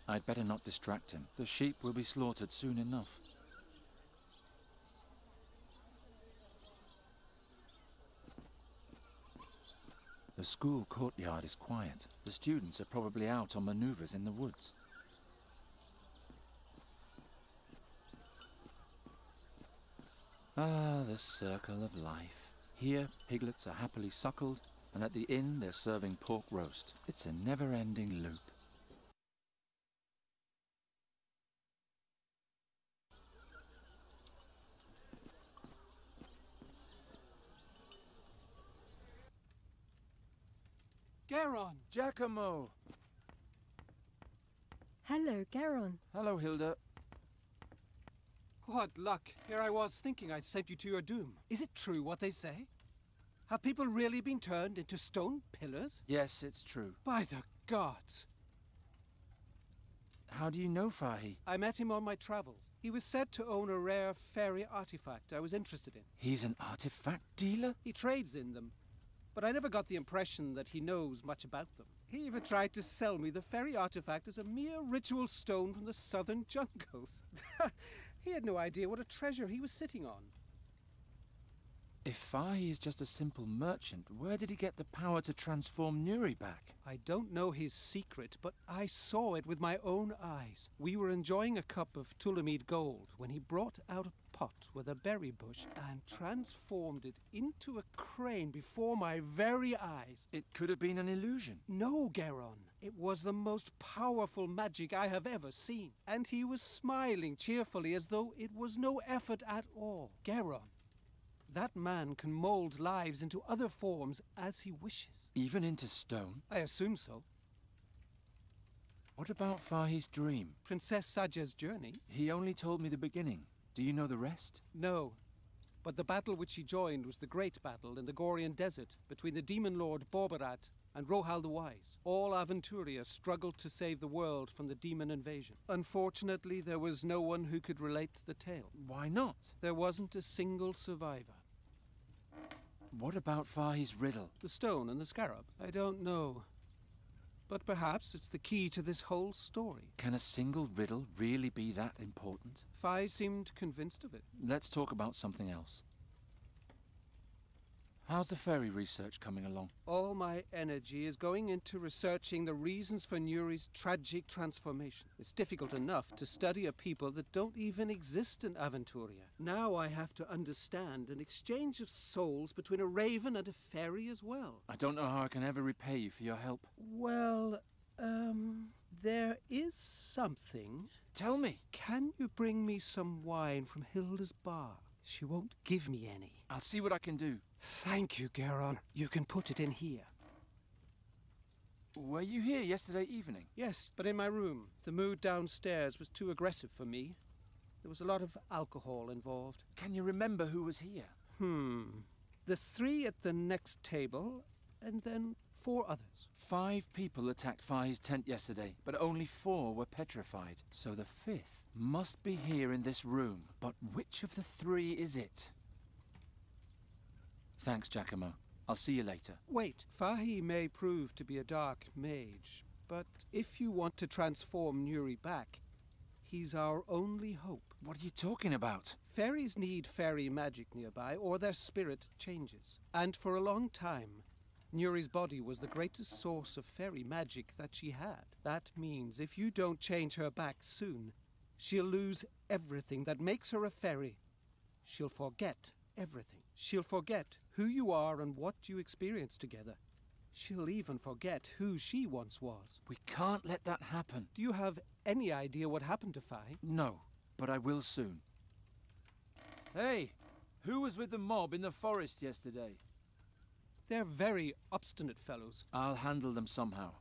I'd better not distract him. The sheep will be slaughtered soon enough. The school courtyard is quiet. The students are probably out on maneuvers in the woods. Ah, the circle of life. Here, piglets are happily suckled, and at the inn they're serving pork roast. It's a never-ending loop. Garon! Giacomo! Hello, Garon. Hello, Hilda. What luck. Here I was thinking I'd sent you to your doom. Is it true what they say? Have people really been turned into stone pillars? Yes, it's true. By the gods. How do you know Fahi? I met him on my travels. He was said to own a rare fairy artifact I was interested in. He's an artifact dealer? He trades in them, but I never got the impression that he knows much about them. He even tried to sell me the fairy artifact as a mere ritual stone from the southern jungles. He had no idea what a treasure he was sitting on. If Fahi is just a simple merchant, where did he get the power to transform Nuri back? I don't know his secret, but I saw it with my own eyes. We were enjoying a cup of Tulamid gold when he brought out a pot with a berry bush and transformed it into a crane before my very eyes. It could have been an illusion. No, Garon. It was the most powerful magic I have ever seen. And he was smiling cheerfully as though it was no effort at all. Garon. That man can mold lives into other forms as he wishes. Even into stone? I assume so. What about Fahi's dream? Princess Saja's journey? He only told me the beginning. Do you know the rest? No. But the battle which he joined was the great battle in the Gorian desert between the demon lord Borbarat and Rohal the Wise. All Aventuria struggled to save the world from the demon invasion. Unfortunately, there was no one who could relate the tale. Why not? There wasn't a single survivor. What about Fahi's riddle? The stone and the scarab? I don't know. But perhaps it's the key to this whole story. Can a single riddle really be that important? Fahi seemed convinced of it. Let's talk about something else. How's the fairy research coming along? All my energy is going into researching the reasons for Nuri's tragic transformation. It's difficult enough to study a people that don't even exist in Aventuria. Now I have to understand an exchange of souls between a raven and a fairy as well. I don't know how I can ever repay you for your help. Well, there is something. Tell me. Can you bring me some wine from Hilda's bar? She won't give me any. I'll see what I can do. Thank you, Garon. You can put it in here. Were you here yesterday evening? Yes, but in my room. The mood downstairs was too aggressive for me. There was a lot of alcohol involved. Can you remember who was here? The 3 at the next table, and then 4 others. 5 people attacked Fahi's tent yesterday, but only 4 were petrified. So the 5th must be here in this room. But which of the 3 is it? Thanks, Giacomo. I'll see you later. Wait, Fahi may prove to be a dark mage, but if you want to transform Nuri back, he's our only hope. What are you talking about? Fairies need fairy magic nearby, or their spirit changes. And for a long time, Nuri's body was the greatest source of fairy magic that she had. That means if you don't change her back soon, she'll lose everything that makes her a fairy. She'll forget everything. She'll forget who you are and what you experienced together. She'll even forget who she once was. We can't let that happen. Do you have any idea what happened to Fahi? No, but I will soon. Hey, who was with the mob in the forest yesterday? They're very obstinate fellows. I'll handle them somehow.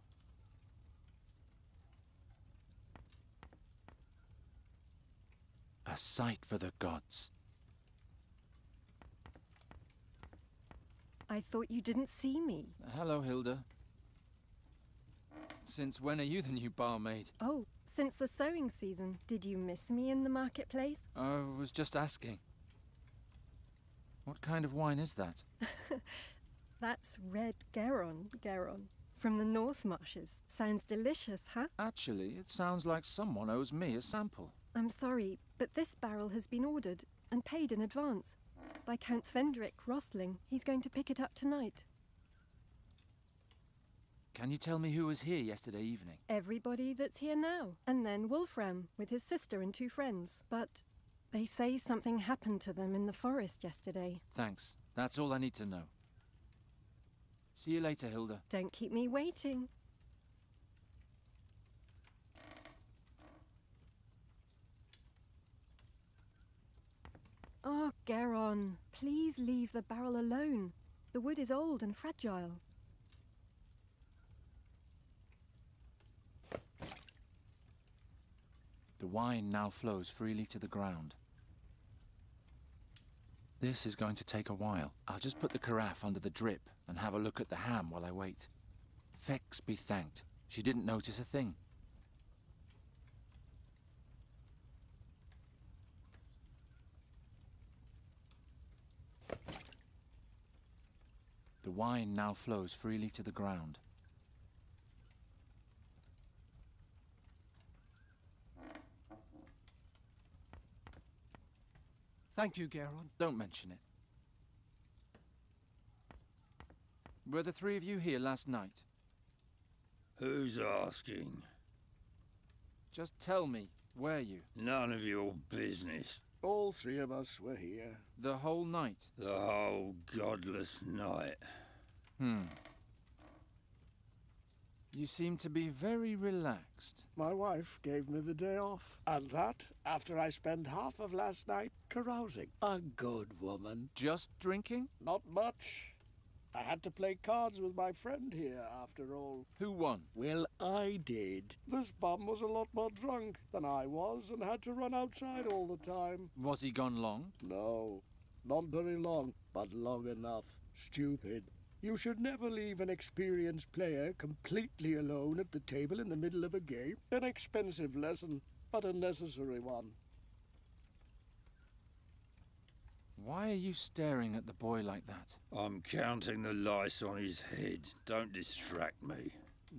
A sight for the gods. I thought you didn't see me. Hello, Hilda. Since when are you the new barmaid? Oh, since the sowing season. Did you miss me in the marketplace? I was just asking. What kind of wine is that? That's red Garon, from the North Marshes. Sounds delicious, huh? Actually, it sounds like someone owes me a sample. I'm sorry, but this barrel has been ordered and paid in advance by Count Svendrik Rostling. He's going to pick it up tonight. Can you tell me who was here yesterday evening? Everybody that's here now. And then Wolfram, with his sister and 2 friends. But they say something happened to them in the forest yesterday. Thanks. That's all I need to know. See you later, Hilda. Don't keep me waiting. Oh, Garon, please leave the barrel alone. The wood is old and fragile. The wine now flows freely to the ground. This is going to take a while. I'll just put the carafe under the drip and have a look at the ham while I wait. Fex be thanked. She didn't notice a thing. The wine now flows freely to the ground. Thank you, Garon. Don't mention it. Were the three of you here last night? Who's asking? Just tell me, were you? None of your business. All three of us were here. The whole night? The whole godless night. You seem to be very relaxed. My wife gave me the day off. And that after I spent half of last night carousing. A good woman. Just drinking? Not much. I had to play cards with my friend here, after all. Who won? Well, I did. This bum was a lot more drunk than I was and had to run outside all the time. Was he gone long? No, not very long, but long enough. Stupid. You should never leave an experienced player completely alone at the table in the middle of a game. An expensive lesson, but a necessary one. Why are you staring at the boy like that? I'm counting the lice on his head. Don't distract me.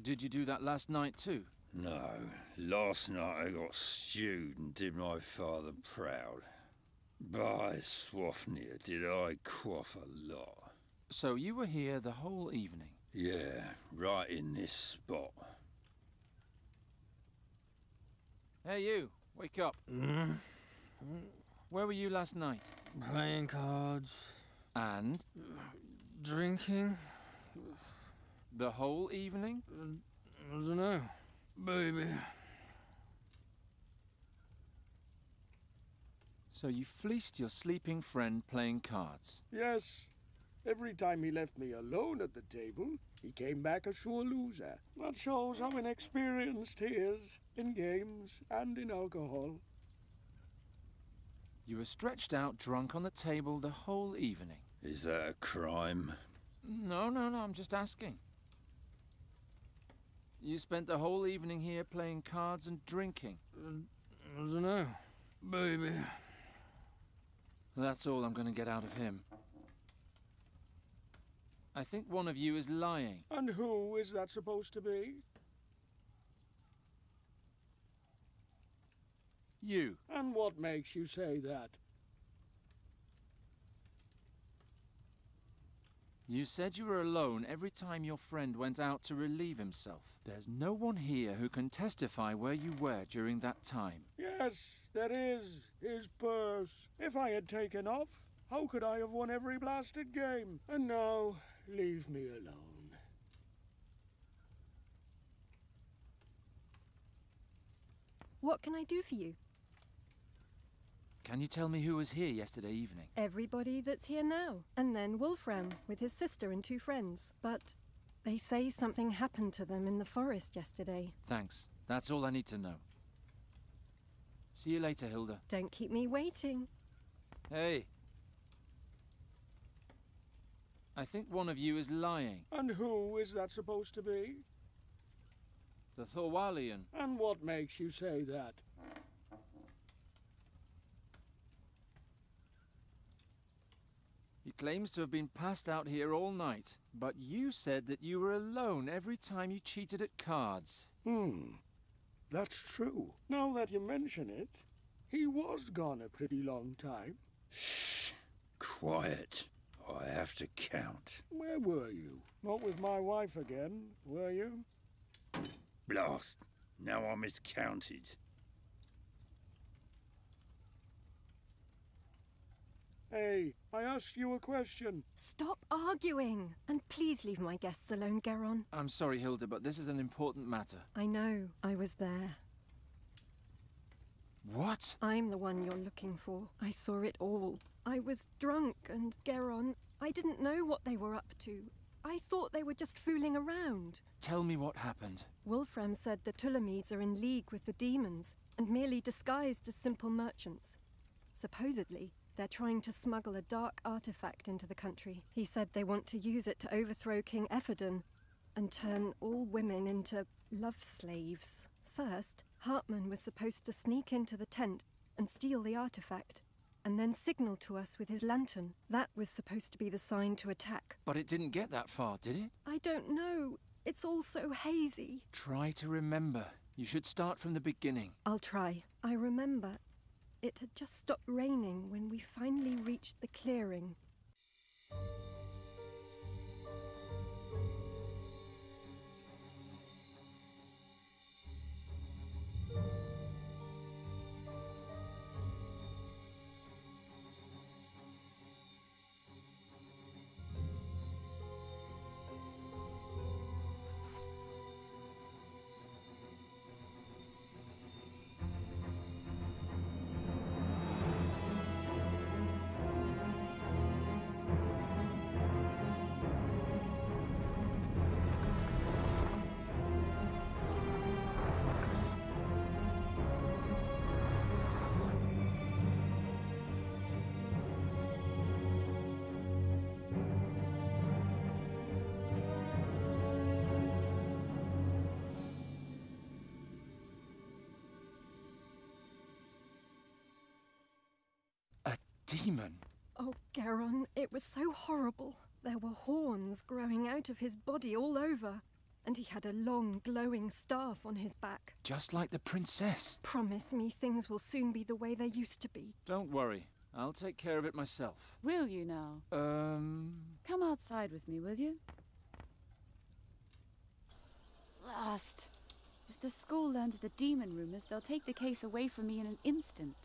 Did you do that last night too? No. Last night I got stewed and did my father proud. By Swafnir, did I quaff a lot. So you were here the whole evening? Yeah, right in this spot. Hey you, wake up. Where were you last night? Playing cards. And? Drinking. The whole evening? I don't know. Baby. So you fleeced your sleeping friend playing cards? Yes. Every time he left me alone at the table, he came back a sure loser. That shows how inexperienced he is in games and in alcohol. You were stretched out drunk on the table the whole evening. Is that a crime? No, I'm just asking. You spent the whole evening here playing cards and drinking? I don't know. Baby. That's all I'm going to get out of him. I think one of you is lying. And who is that supposed to be? You. And what makes you say that? You said you were alone every time your friend went out to relieve himself. There's no one here who can testify where you were during that time. Yes, there is. His purse. If I had taken off, how could I have won every blasted game? And now, leave me alone. What can I do for you? Can you tell me who was here yesterday evening? Everybody that's here now. And then Wolfram, with his sister and 2 friends. But they say something happened to them in the forest yesterday. Thanks. That's all I need to know. See you later, Hilda. Don't keep me waiting. Hey. I think one of you is lying. And who is that supposed to be? The Thorwalian. And what makes you say that? He claims to have been passed out here all night, but you said that you were alone every time you cheated at cards. That's true. Now that you mention it, he was gone a pretty long time. Shh. Quiet. I have to count. Where were you? Not with my wife again, were you? Blast. Now I miscounted. Hey, I asked you a question. Stop arguing! And please leave my guests alone, Garon. I'm sorry, Hilda, but this is an important matter. I know. I was there. What? I'm the one you're looking for. I saw it all. I was drunk, and Garon, I didn't know what they were up to. I thought they were just fooling around. Tell me what happened. Wolfram said the Tulamides are in league with the demons, and merely disguised as simple merchants. Supposedly, They're trying to smuggle a dark artifact into the country. He said they want to use it to overthrow King Ephedon and turn all women into love slaves. First, Hartman was supposed to sneak into the tent and steal the artifact, and then signal to us with his lantern. That was supposed to be the sign to attack. But it didn't get that far, did it? I don't know. It's all so hazy. Try to remember. You should start from the beginning. I'll try. I remember it had just stopped raining when we finally reached the clearing. Demon? Oh, Garon, it was so horrible. There were horns growing out of his body all over, and he had a long, glowing staff on his back. Just like the princess. Promise me things will soon be the way they used to be. Don't worry. I'll take care of it myself. Will you now? Come outside with me, will you? Last. If the school learns of the demon rumors, they'll take the case away from me in an instant.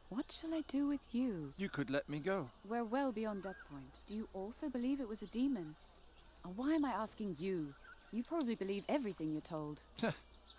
What shall I do with you? You could let me go. We're well beyond that point. Do you also believe it was a demon? And why am I asking you? You probably believe everything you're told.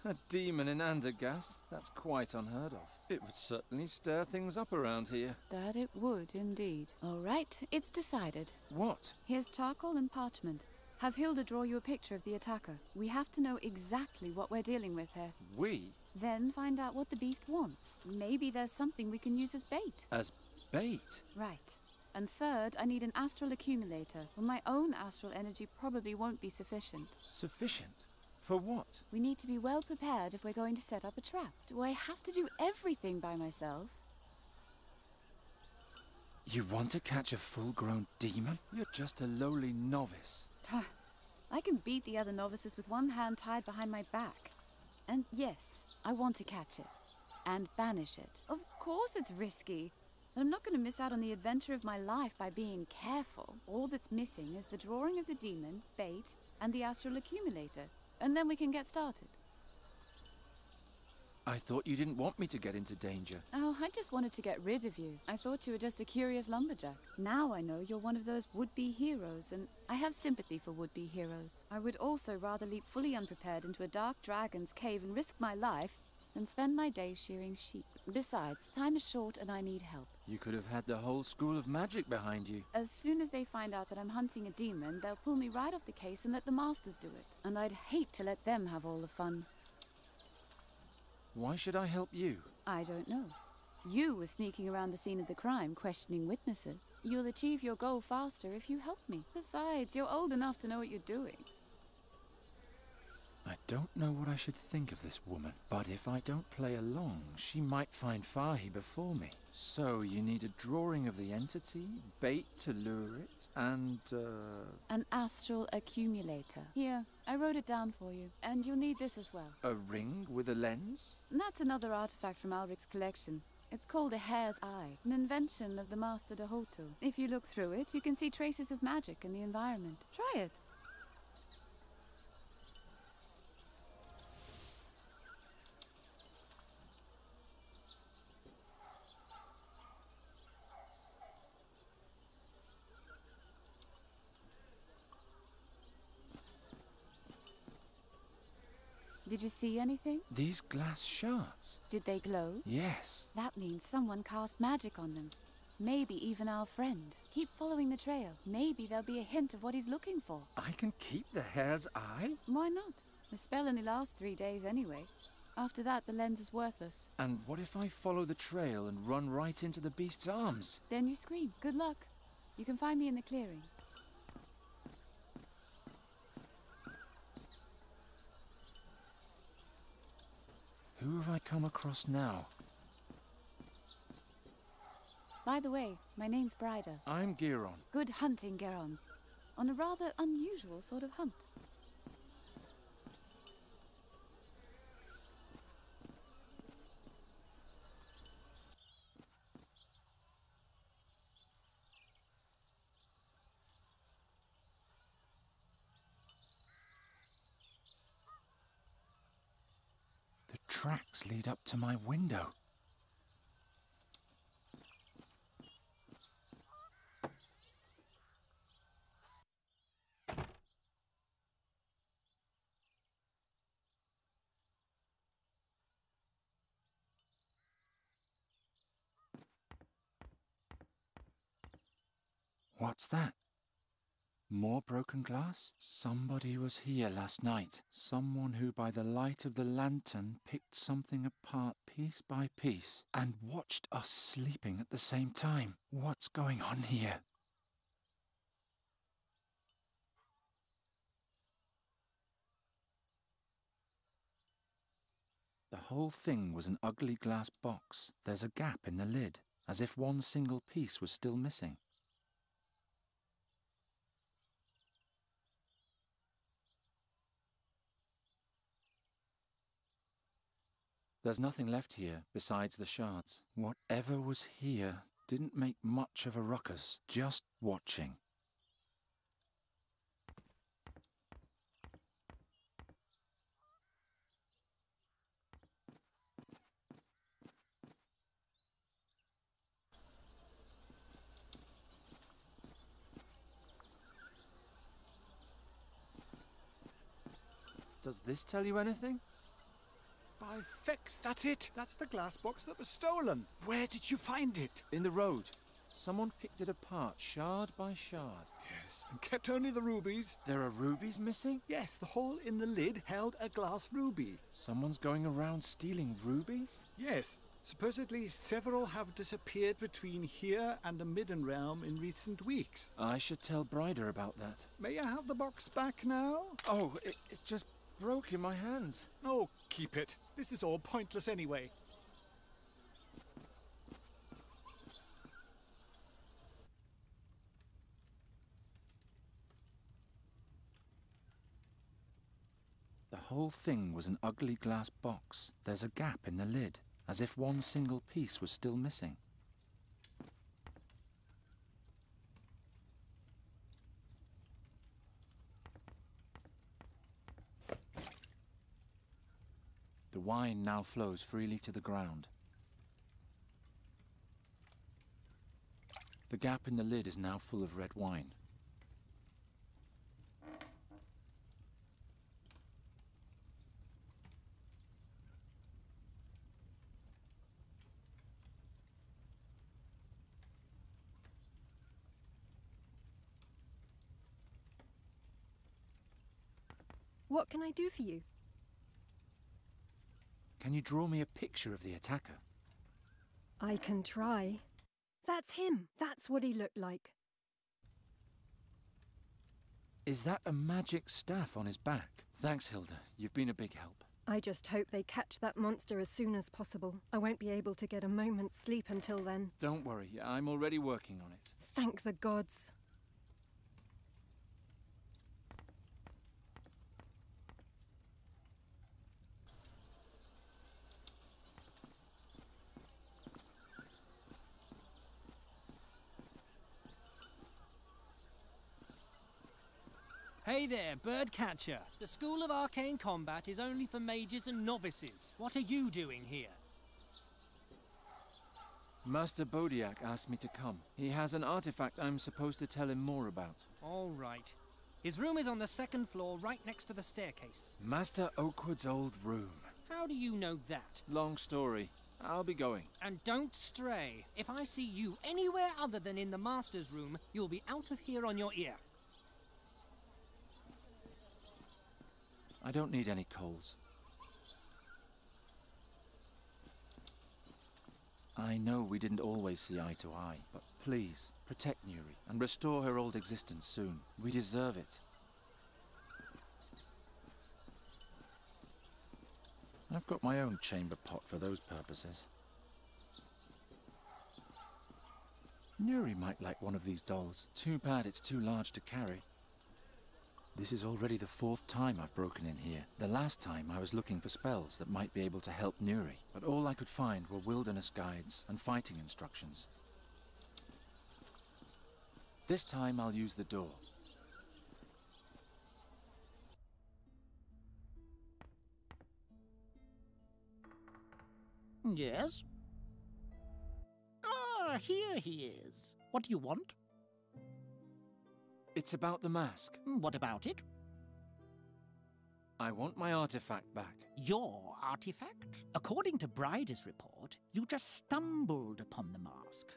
A demon in Andergast? That's quite unheard of. It would certainly stir things up around here. That it would, indeed. All right, it's decided. What? Here's charcoal and parchment. Have Hilda draw you a picture of the attacker. We have to know exactly what we're dealing with here. We? Then find out what the beast wants. Maybe there's something we can use as bait. As bait? Right. And third, I need an astral accumulator. Well, my own astral energy probably won't be sufficient. Sufficient? For what? We need to be well prepared if we're going to set up a trap. Do I have to do everything by myself? You want to catch a full-grown demon? You're just a lowly novice. I can beat the other novices with one hand tied behind my back. And yes, I want to catch it. And banish it. Of course it's risky. But I'm not going to miss out on the adventure of my life by being careful. All that's missing is the drawing of the demon, bait, and the astral accumulator. And then we can get started. I thought you didn't want me to get into danger. Oh, I just wanted to get rid of you. I thought you were just a curious lumberjack. Now I know you're one of those would-be heroes, and I have sympathy for would-be heroes. I would also rather leap fully unprepared into a dark dragon's cave and risk my life than spend my days shearing sheep. Besides, time is short and I need help. You could have had the whole school of magic behind you. As soon as they find out that I'm hunting a demon, they'll pull me right off the case and let the masters do it. And I'd hate to let them have all the fun. Why should I help you? I don't know. You were sneaking around the scene of the crime, questioning witnesses. You'll achieve your goal faster if you help me. Besides, you're old enough to know what you're doing. I don't know what I should think of this woman, but if I don't play along, she might find Fahi before me. So you need a drawing of the entity, bait to lure it, and An astral accumulator. Here, I wrote it down for you. And you'll need this as well. a ring with a lens? That's another artifact from Alric's collection. It's called a hare's eye, an invention of the Master Dahoto. If you look through it, you can see traces of magic in the environment. Try it. Did you see anything? These glass shards? Did they glow? Yes. That means someone cast magic on them. Maybe even our friend. Keep following the trail. Maybe there'll be a hint of what he's looking for. I can keep the hare's eye? Why not? The spell only lasts 3 days anyway. After that, the lens is worthless. And what if I follow the trail and run right into the beast's arms? Then you scream. Good luck. You can find me in the clearing. Who have I come across now? By the way, my name's Bryda. I'm Giron. Good hunting, Geron. On a rather unusual sort of hunt. The tracks lead up to my window. What's that? More broken glass? Somebody was here last night. Someone who, by the light of the lantern, picked something apart piece by piece and watched us sleeping at the same time. What's going on here? The whole thing was an ugly glass box. There's a gap in the lid, as if one single piece was still missing. There's nothing left here besides the shards. Whatever was here didn't make much of a ruckus, just watching. Does this tell you anything? By fix, that's it! That's the glass box that was stolen! Where did you find it? In the road. Someone picked it apart, shard by shard. Yes, and kept only the rubies. There are rubies missing? Yes, the hole in the lid held a glass ruby. Someone's going around stealing rubies? Yes. Supposedly several have disappeared between here and the Midden Realm in recent weeks. I should tell Bryda about that. May I have the box back now? Oh, it just broke in my hands. Oh, keep it. This is all pointless anyway. The whole thing was an ugly glass box. There's a gap in the lid, as if one single piece was still missing. The wine now flows freely to the ground. The gap in the lid is now full of red wine. What can I do for you? Can you draw me a picture of the attacker? I can try. That's him. That's what he looked like. Is that a magic staff on his back? Thanks, Hilda. You've been a big help. I just hope they catch that monster as soon as possible. I won't be able to get a moment's sleep until then. Don't worry, I'm already working on it. Thank the gods. Hey there, Birdcatcher. The School of Arcane Combat is only for mages and novices. What are you doing here? Master Bodiak asked me to come. He has an artifact I'm supposed to tell him more about. All right. His room is on the second floor, right next to the staircase. Master Oakwood's old room. How do you know that? Long story. I'll be going. And don't stray. If I see you anywhere other than in the Master's room, you'll be out of here on your ear. I don't need any coals. I know we didn't always see eye to eye, but please, protect Nuri and restore her old existence soon. We deserve it. I've got my own chamber pot for those purposes. Nuri might like one of these dolls. Too bad it's too large to carry. This is already the 4th time I've broken in here. The last time I was looking for spells that might be able to help Nuri, but all I could find were wilderness guides and fighting instructions. This time I'll use the door. Yes? Ah, here he is. What do you want? It's about the mask. What about it? I want my artifact back. Your artifact? According to Bryder's report, you just stumbled upon the mask.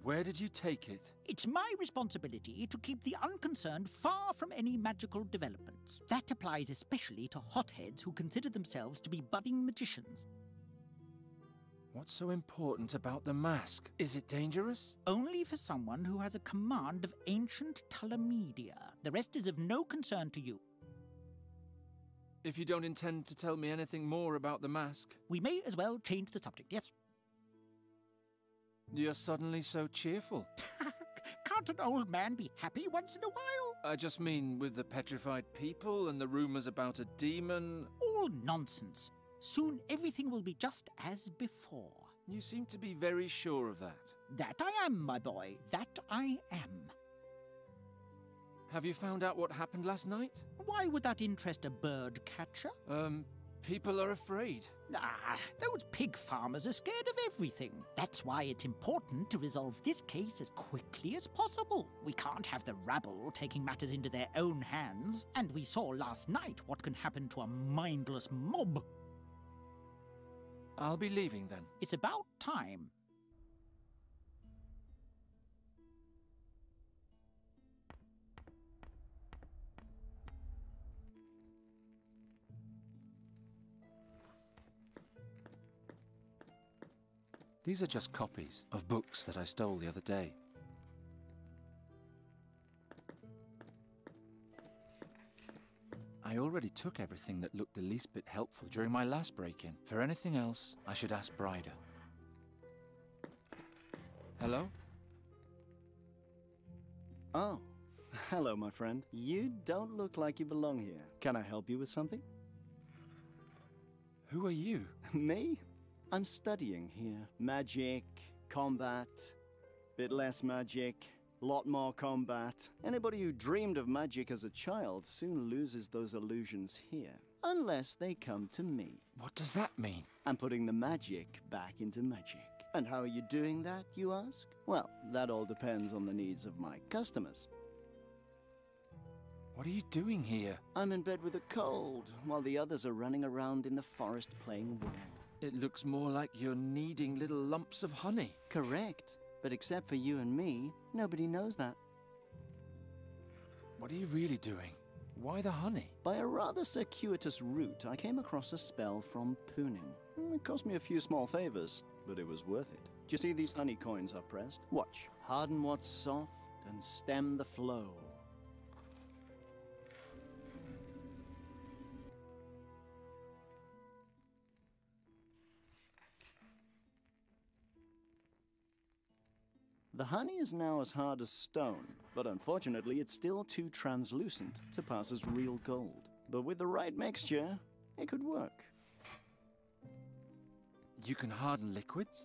Where did you take it? It's my responsibility to keep the unconcerned far from any magical developments. That applies especially to hotheads who consider themselves to be budding magicians. What's so important about the mask? Is it dangerous? Only for someone who has a command of ancient Talamedia. The rest is of no concern to you. If you don't intend to tell me anything more about the mask... We may as well change the subject, yes? You're suddenly so cheerful. Can't an old man be happy once in a while? I just mean with the petrified people and the rumors about a demon... All nonsense. Soon everything will be just as before. You seem to be very sure of that. That I am, my boy. That I am. Have you found out what happened last night? Why would that interest a bird catcher? People are afraid. Ah, those pig farmers are scared of everything. That's why it's important to resolve this case as quickly as possible. We can't have the rabble taking matters into their own hands. And we saw last night what can happen to a mindless mob. I'll be leaving then. It's about time. These are just copies of books that I stole the other day. I already took everything that looked the least bit helpful during my last break-in. For anything else, I should ask Bryder. Hello? Oh, hello, my friend. You don't look like you belong here. Can I help you with something? Who are you? Me? I'm studying here. Magic, combat, bit less magic, lot more combat. Anybody who dreamed of magic as a child soon loses those illusions here. Unless they come to me. What does that mean? I'm putting the magic back into magic. And how are you doing that, you ask? Well, that all depends on the needs of my customers. What are you doing here? I'm in bed with a cold, while the others are running around in the forest playing war. It looks more like you're kneading little lumps of honey. Correct. But except for you and me, nobody knows that. What are you really doing? Why the honey? By a rather circuitous route, I came across a spell from Poonin. It cost me a few small favors, but it was worth it. Do you see these honey coins I've pressed? Watch. Harden what's soft and stem the flow. The honey is now as hard as stone, but unfortunately it's still too translucent to pass as real gold. But with the right mixture, it could work. You can harden liquids?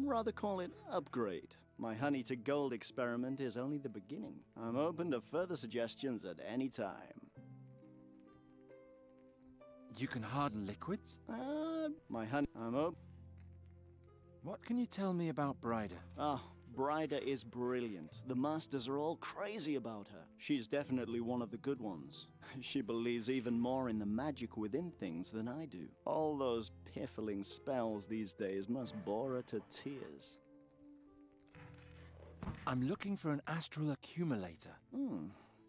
Rather call it upgrade. My honey to gold experiment is only the beginning. I'm open to further suggestions at any time. You can harden liquids? My honey, I'm open. What can you tell me about Bryder? Oh, Bryder is brilliant. The masters are all crazy about her. She's definitely one of the good ones. She believes even more in the magic within things than I do. All those piffling spells these days must bore her to tears. I'm looking for an astral accumulator.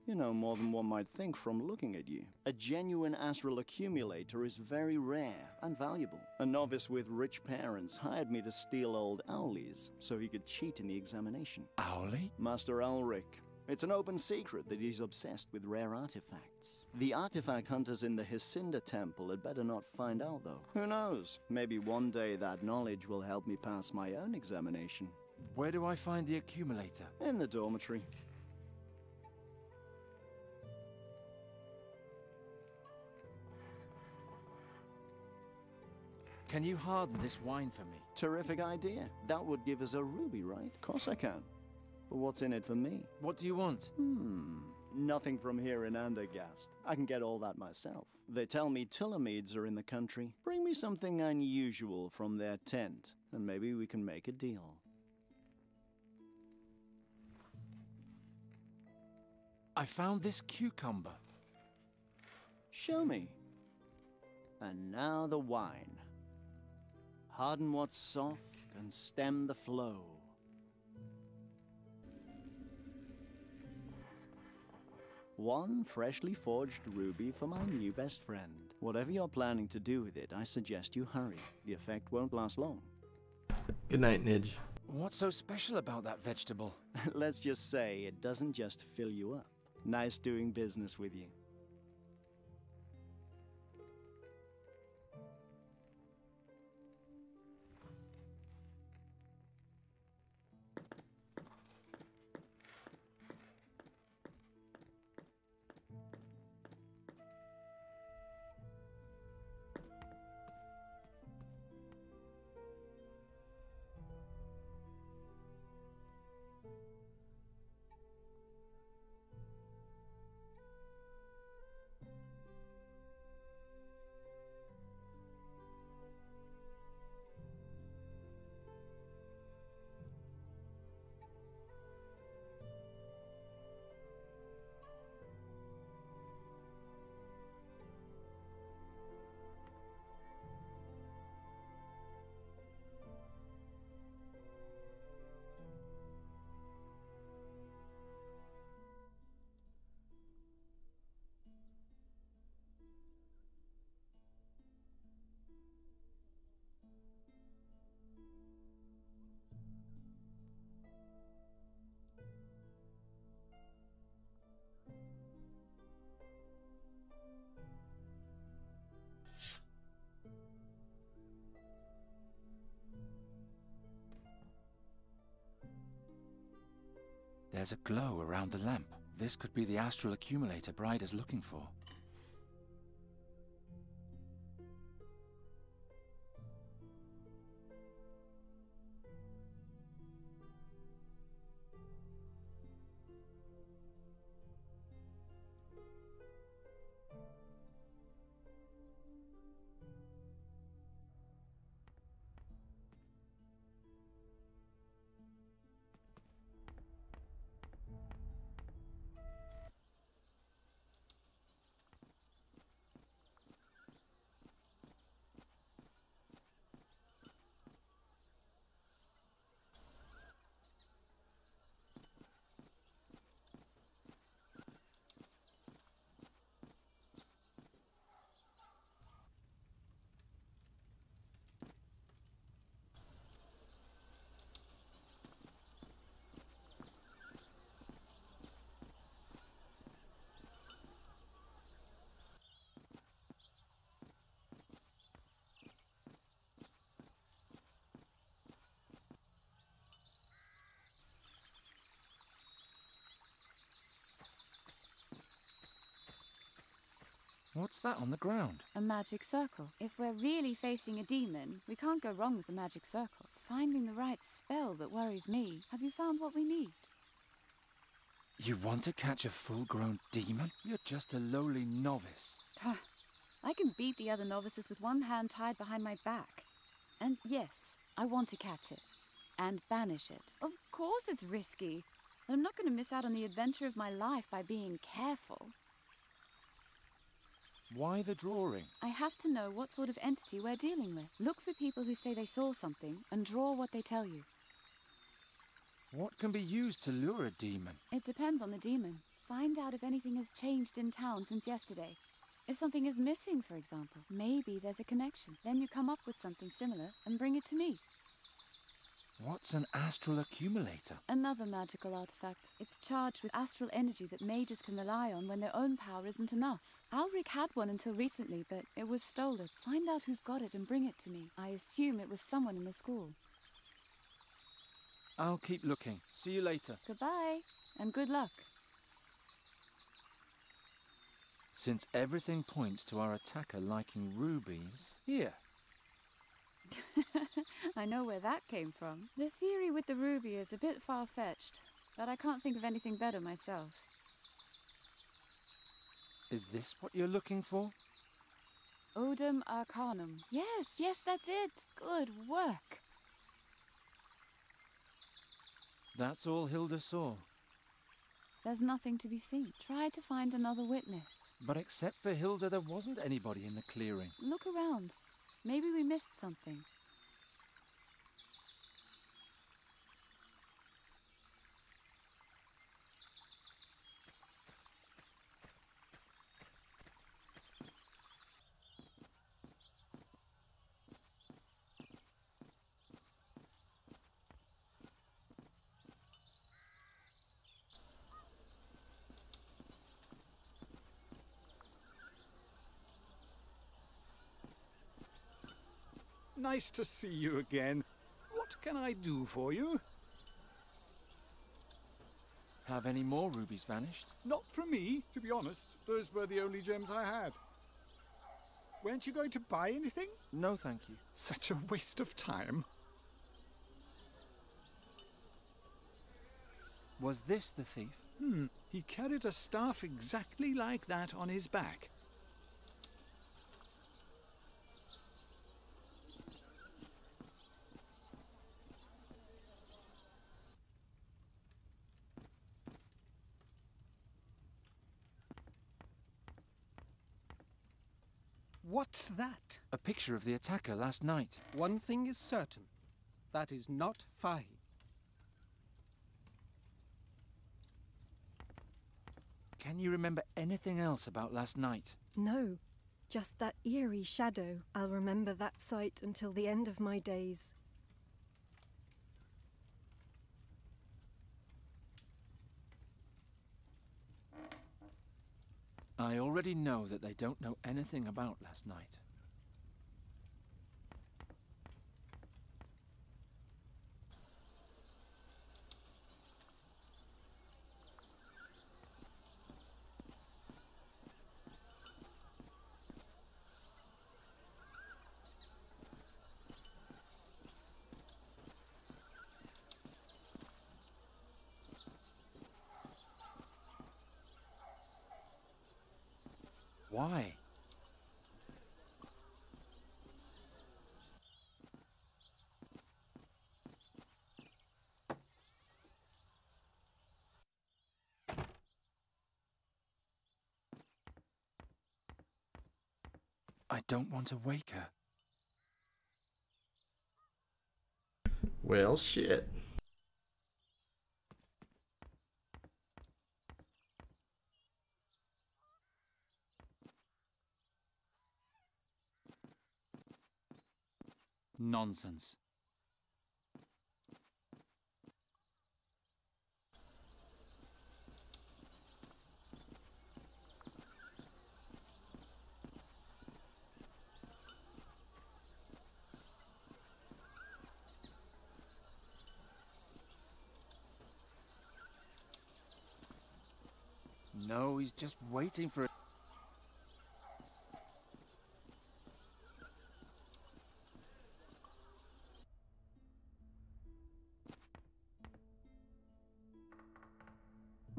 You know more than one might think from looking at you. A genuine astral accumulator is very rare and valuable. A novice with rich parents hired me to steal old Owley's so he could cheat in the examination. Owley? Master Ulrich. It's an open secret that he's obsessed with rare artifacts. The artifact hunters in the Hisinda Temple had better not find out, though. Who knows? Maybe one day that knowledge will help me pass my own examination. Where do I find the accumulator? In the dormitory. Can you harden this wine for me? Terrific idea. That would give us a ruby, right? Of course I can. But what's in it for me? What do you want? Nothing from here in Andergast. I can get all that myself. They tell me Tulamides are in the country. Bring me something unusual from their tent, and maybe we can make a deal. I found this cucumber. Show me. And now the wine. Harden what's soft and stem the flow. One freshly forged ruby for my new best friend. Whatever you're planning to do with it, I suggest you hurry. The effect won't last long. Good night, Nidge. What's so special about that vegetable? Let's just say it doesn't just fill you up. Nice doing business with you. There's a glow around the lamp. This could be the astral accumulator Bride is looking for. What's that on the ground? A magic circle. If we're really facing a demon, we can't go wrong with a magic circle. It's finding the right spell that worries me. Have you found what we need? You want to catch a full-grown demon? You're just a lowly novice. I can beat the other novices with one hand tied behind my back. And yes, I want to catch it. And banish it. Of course it's risky. But I'm not going to miss out on the adventure of my life by being careful. Why the drawing? I have to know what sort of entity we're dealing with. Look for people who say they saw something and draw what they tell you. What can be used to lure a demon? It depends on the demon. Find out if anything has changed in town since yesterday. If something is missing, for example, maybe there's a connection. Then you come up with something similar and bring it to me. What's an astral accumulator? Another magical artifact. It's charged with astral energy that mages can rely on when their own power isn't enough. Alric had one until recently, but it was stolen. Find out who's got it and bring it to me. I assume it was someone in the school. I'll keep looking. See you later. Goodbye, and good luck. Since everything points to our attacker liking rubies, here. I know where that came from. The theory with the ruby is a bit far-fetched, but I can't think of anything better myself. Is this what you're looking for? Odum Arcanum. Yes, that's it. Good work. That's all Hilda saw. There's nothing to be seen. Try to find another witness. But except for Hilda, there wasn't anybody in the clearing. Look around. Maybe we missed something. Nice to see you again. What can I do for you? Have any more rubies vanished? Not from me, to be honest. Those were the only gems I had. Weren't you going to buy anything? No, thank you. Such a waste of time. Was this the thief? He carried a staff exactly like that on his back. What's that? A picture of the attacker last night. One thing is certain. That is not Fahi. Can you remember anything else about last night? No, just that eerie shadow. I'll remember that sight until the end of my days. I already know that they don't know anything about last night. Why? I don't want to wake her. Well, shit. Nonsense. No, he's just waiting for it.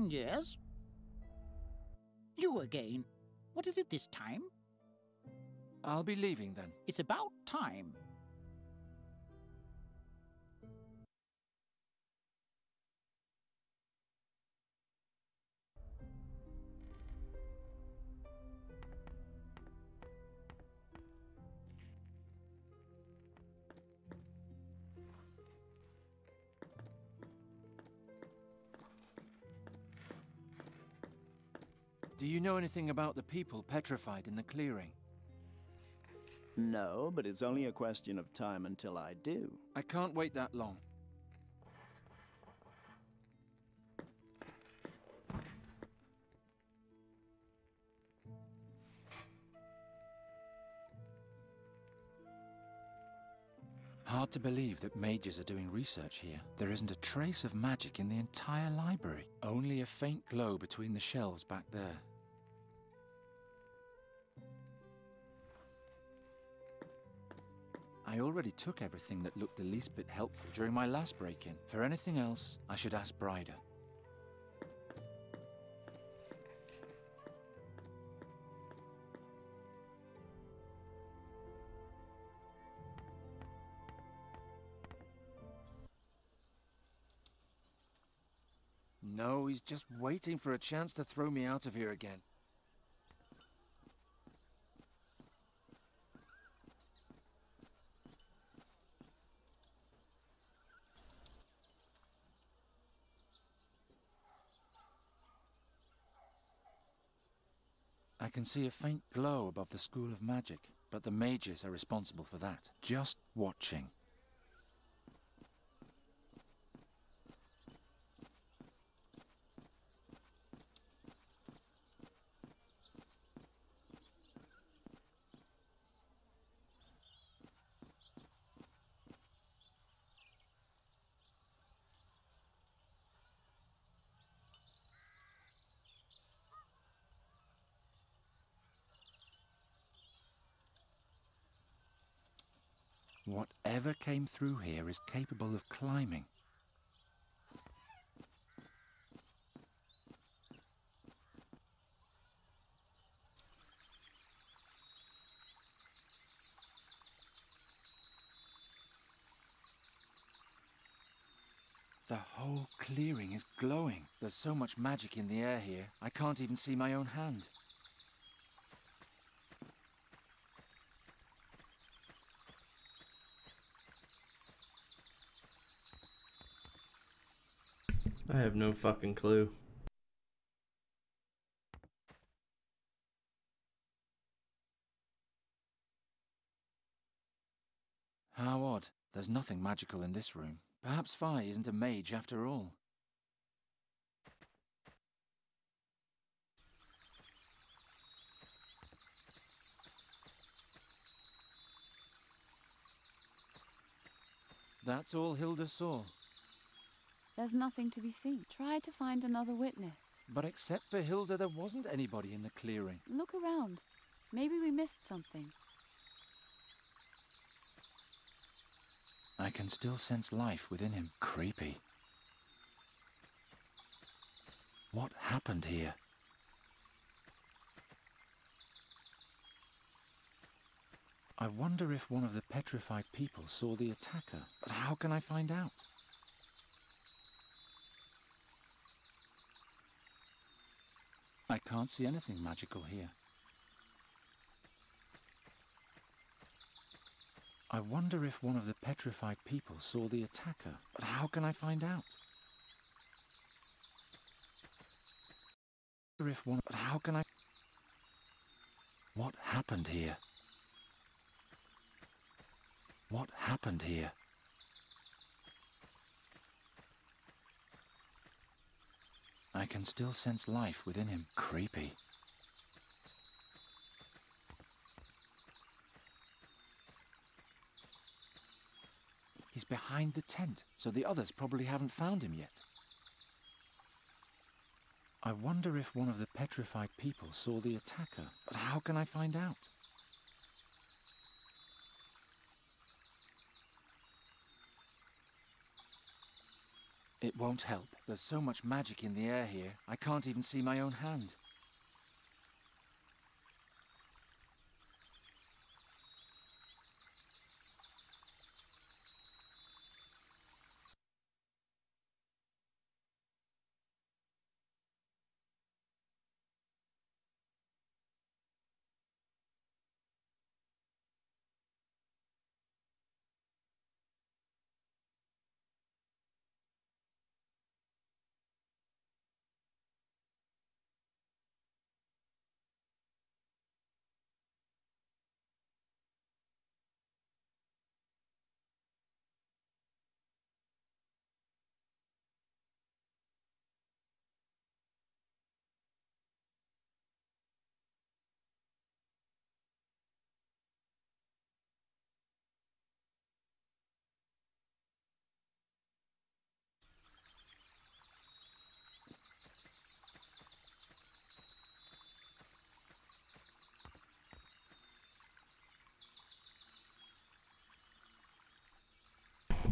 Yes? You again. What is it this time? I'll be leaving then. It's about time. Do you know anything about the people petrified in the clearing? No, but it's only a question of time until I do. I can't wait that long. Hard to believe that mages are doing research here. There isn't a trace of magic in the entire library. Only a faint glow between the shelves back there. I already took everything that looked the least bit helpful during my last break-in. For anything else, I should ask Bryder. No, he's just waiting for a chance to throw me out of here again. I can see a faint glow above the School of Magic, but the mages are responsible for that. Just watching. Whatever came through here is capable of climbing. The whole clearing is glowing. There's so much magic in the air here, I can't even see my own hand. I have no fucking clue. How odd. There's nothing magical in this room. Perhaps Fi isn't a mage after all. That's all Hilda saw. There's nothing to be seen. Try to find another witness. But except for Hilda, there wasn't anybody in the clearing. Look around. Maybe we missed something. I can still sense life within him. Creepy. What happened here? I wonder if one of the petrified people saw the attacker. But how can I find out? I can't see anything magical here. I wonder if one of the petrified people saw the attacker. But how can I find out? But how can I... What happened here? What happened here? I can still sense life within him. Creepy. He's behind the tent, so the others probably haven't found him yet. I wonder if one of the petrified people saw the attacker. But how can I find out? It won't help. There's so much magic in the air here, I can't even see my own hand.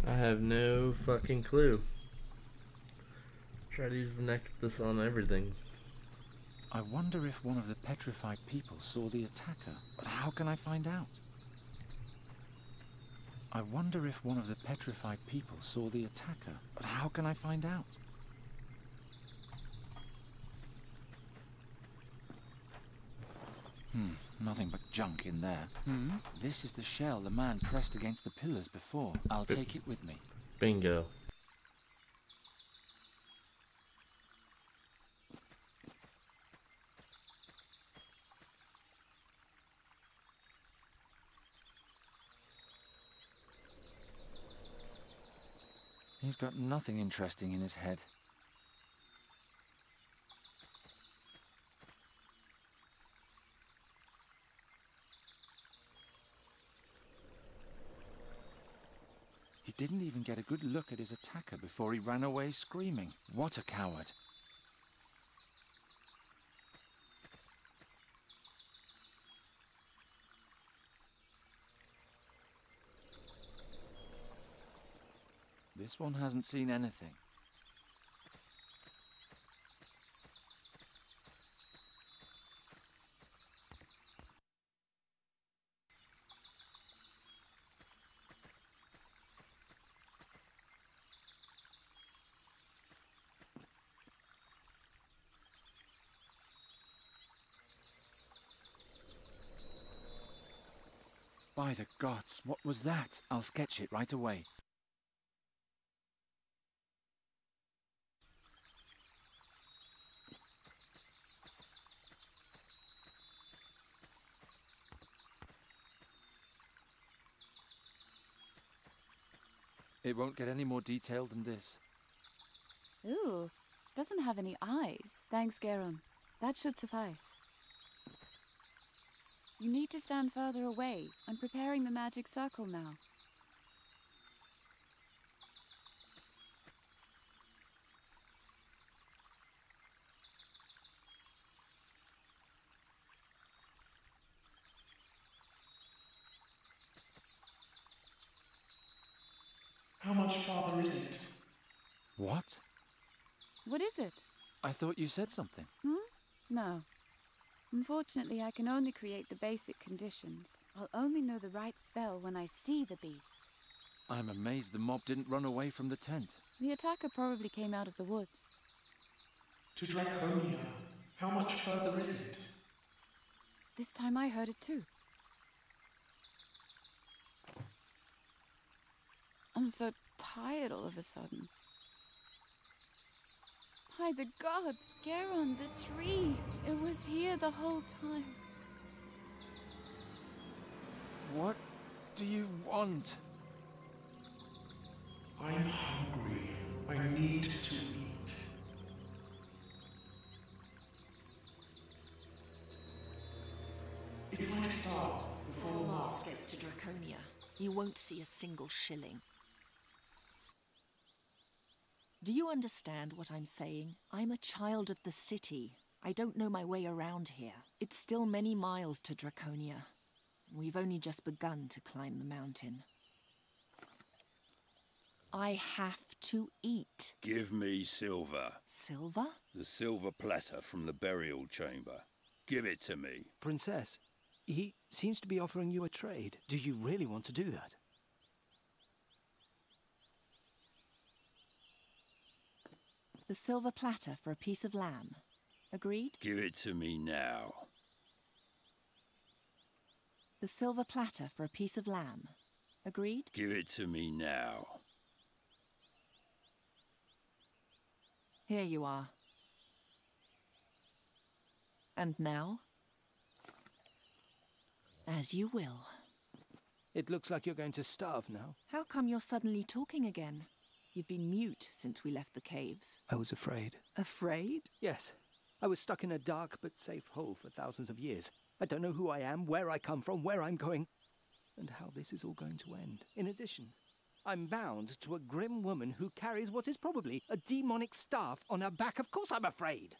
I have no fucking clue. Try to use the necklace on everything. I wonder if one of the petrified people saw the attacker, but how can I find out? I wonder if one of the petrified people saw the attacker, but how can I find out? Nothing but junk in there. This is the shell the man pressed against the pillars before. I'll take it with me. Bingo. He's got nothing interesting in his head. He didn't even get a good look at his attacker before he ran away screaming. What a coward. This one hasn't seen anything. By the gods, what was that? I'll sketch it right away. It won't get any more detailed than this. Ooh, doesn't have any eyes. Thanks, Geron. That should suffice. You need to stand further away. I'm preparing the magic circle now. How much farther is it? What? What is it? I thought you said something. No. Unfortunately, I can only create the basic conditions. I'll only know the right spell when I see the beast. I'm amazed the mob didn't run away from the tent. The attacker probably came out of the woods. To Draconia. How much further is it? This time I heard it too. I'm so tired all of a sudden. By the gods, Geron, the tree! It was here the whole time. What do you want? I'm hungry. I need to eat. If I starve before the mask Gets to Draconia, you won't see a single shilling. Do you understand what I'm saying? I'm a child of the city. I don't know my way around here. It's still many miles to Draconia. We've only just begun to climb the mountain. I have to eat. Give me silver. Silver? The silver platter from the burial chamber. Give it to me. Princess, he seems to be offering you a trade. Do you really want to do that? The silver platter for a piece of lamb. Agreed? Give it to me now. The silver platter for a piece of lamb. Agreed? Give it to me now. Here you are. And now? As you will. It looks like you're going to starve now. How come you're suddenly talking again? You've been mute since we left the caves. I was afraid. Afraid? Yes. I was stuck in a dark but safe hole for thousands of years. I don't know who I am, where I come from, where I'm going, and how this is all going to end. In addition, I'm bound to a grim woman who carries what is probably a demonic staff on her back. Of course I'm afraid.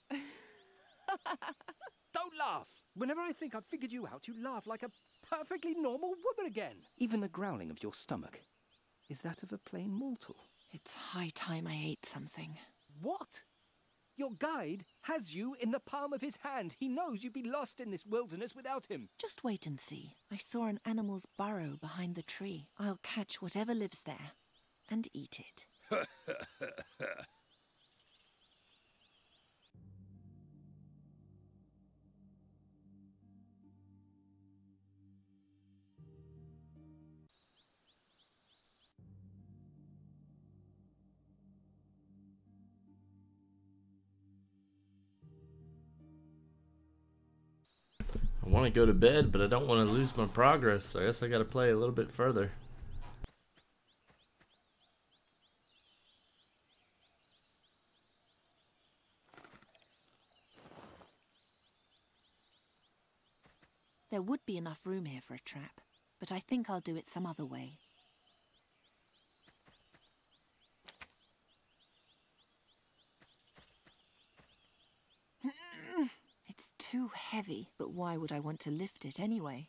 Don't laugh. Whenever I think I've figured you out, you laugh like a perfectly normal woman again. Even the growling of your stomach. is that of a plain mortal. It's high time I ate something. What? Your guide has you in the palm of his hand. He knows you'd be lost in this wilderness without him. Just wait and see. I saw an animal's burrow behind the tree. I'll catch whatever lives there and eat it. I want to go to bed, but I don't want to lose my progress, so I guess I got to play a little bit further. There would be enough room here for a trap, but I think I'll do it some other way. It's too heavy, but why would I want to lift it anyway?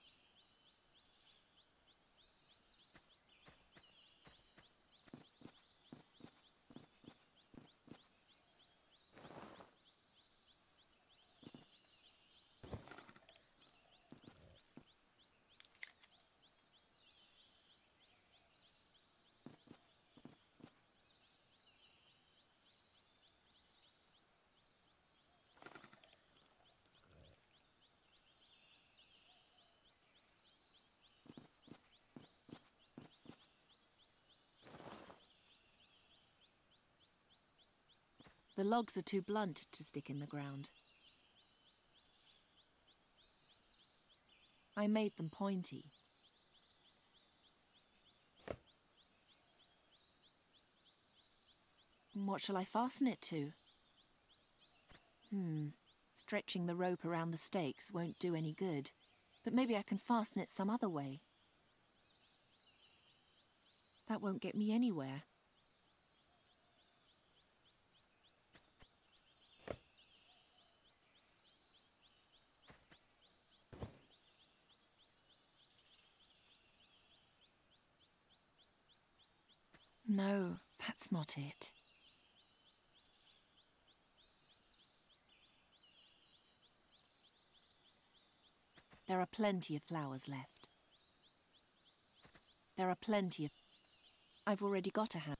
The logs are too blunt to stick in the ground. I made them pointy. What shall I fasten it to? Stretching the rope around the stakes won't do any good, but maybe I can fasten it some other way. That won't get me anywhere. No, that's not it. There are plenty of flowers left. There are plenty of... I've already got a hand.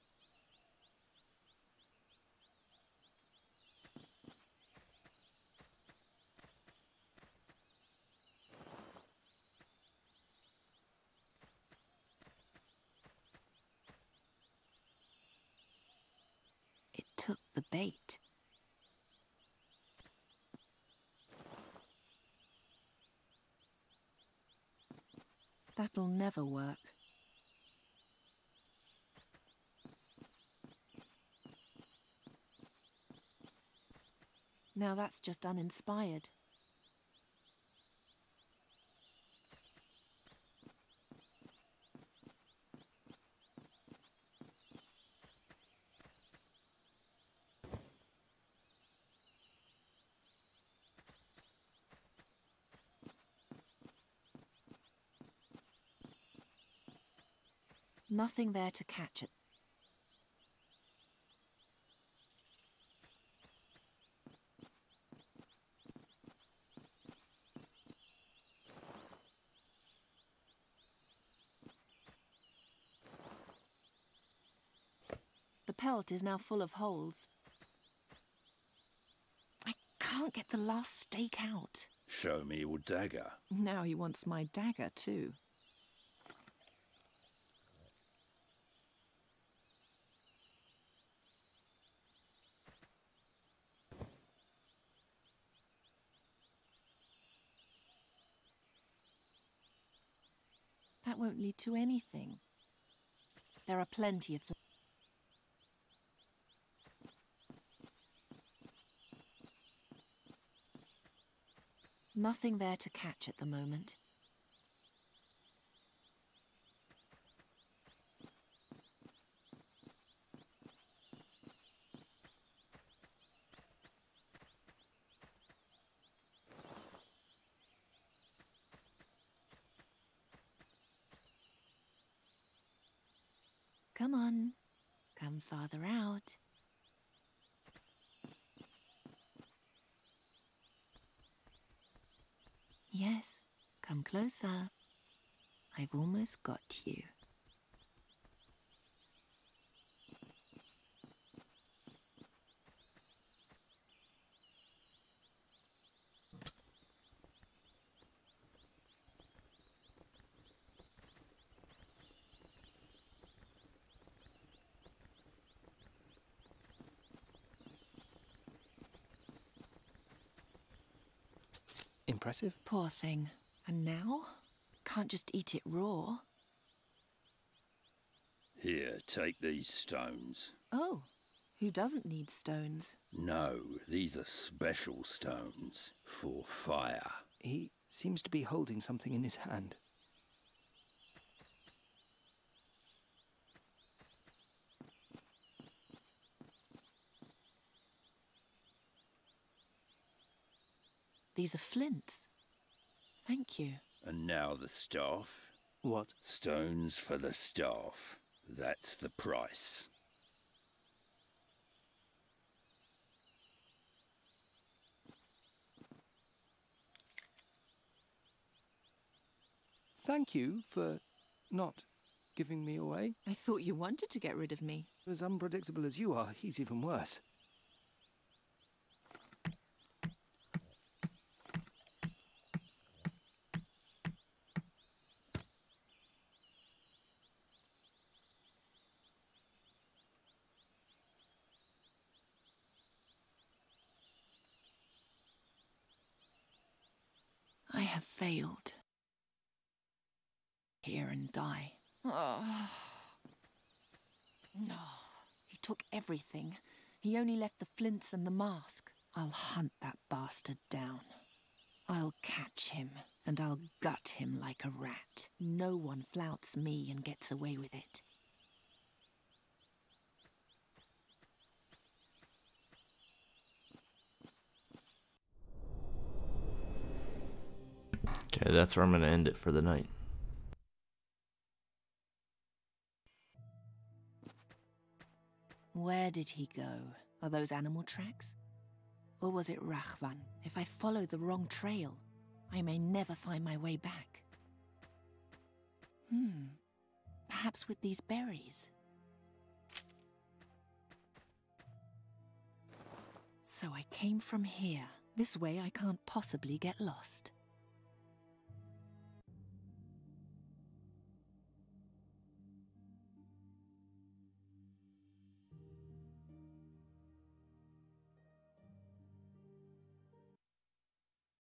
It took the bait. That'll never work. Now that's just uninspired. Nothing there to catch it. The pelt is now full of holes. I can't get the last stake out. Show me your dagger. Now he wants my dagger too. That won't lead to anything. There are plenty of... Nothing there to catch at the moment. Come on. Come farther out. Yes, come closer. I've almost got you. Impressive? Poor thing. And now? Can't just eat it raw. Here, take these stones. Oh, who doesn't need stones? No, these are special stones for fire. He seems to be holding something in his hand. These are flints. Thank you. And now the staff. What? Stones for the staff. That's the price. Thank you for not giving me away. I thought you wanted to get rid of me. As unpredictable as you are, he's even worse. I have failed. Here and die. Oh. No. He took everything. He only left the flints and the mask. I'll hunt that bastard down. I'll catch him, and I'll gut him like a rat. No one flouts me and gets away with it. Okay, that's where I'm going to end it for the night. Where did he go? Are those animal tracks? Or was it Rahvan? If I follow the wrong trail, I may never find my way back. Perhaps with these berries. So I came from here. This way I can't possibly get lost.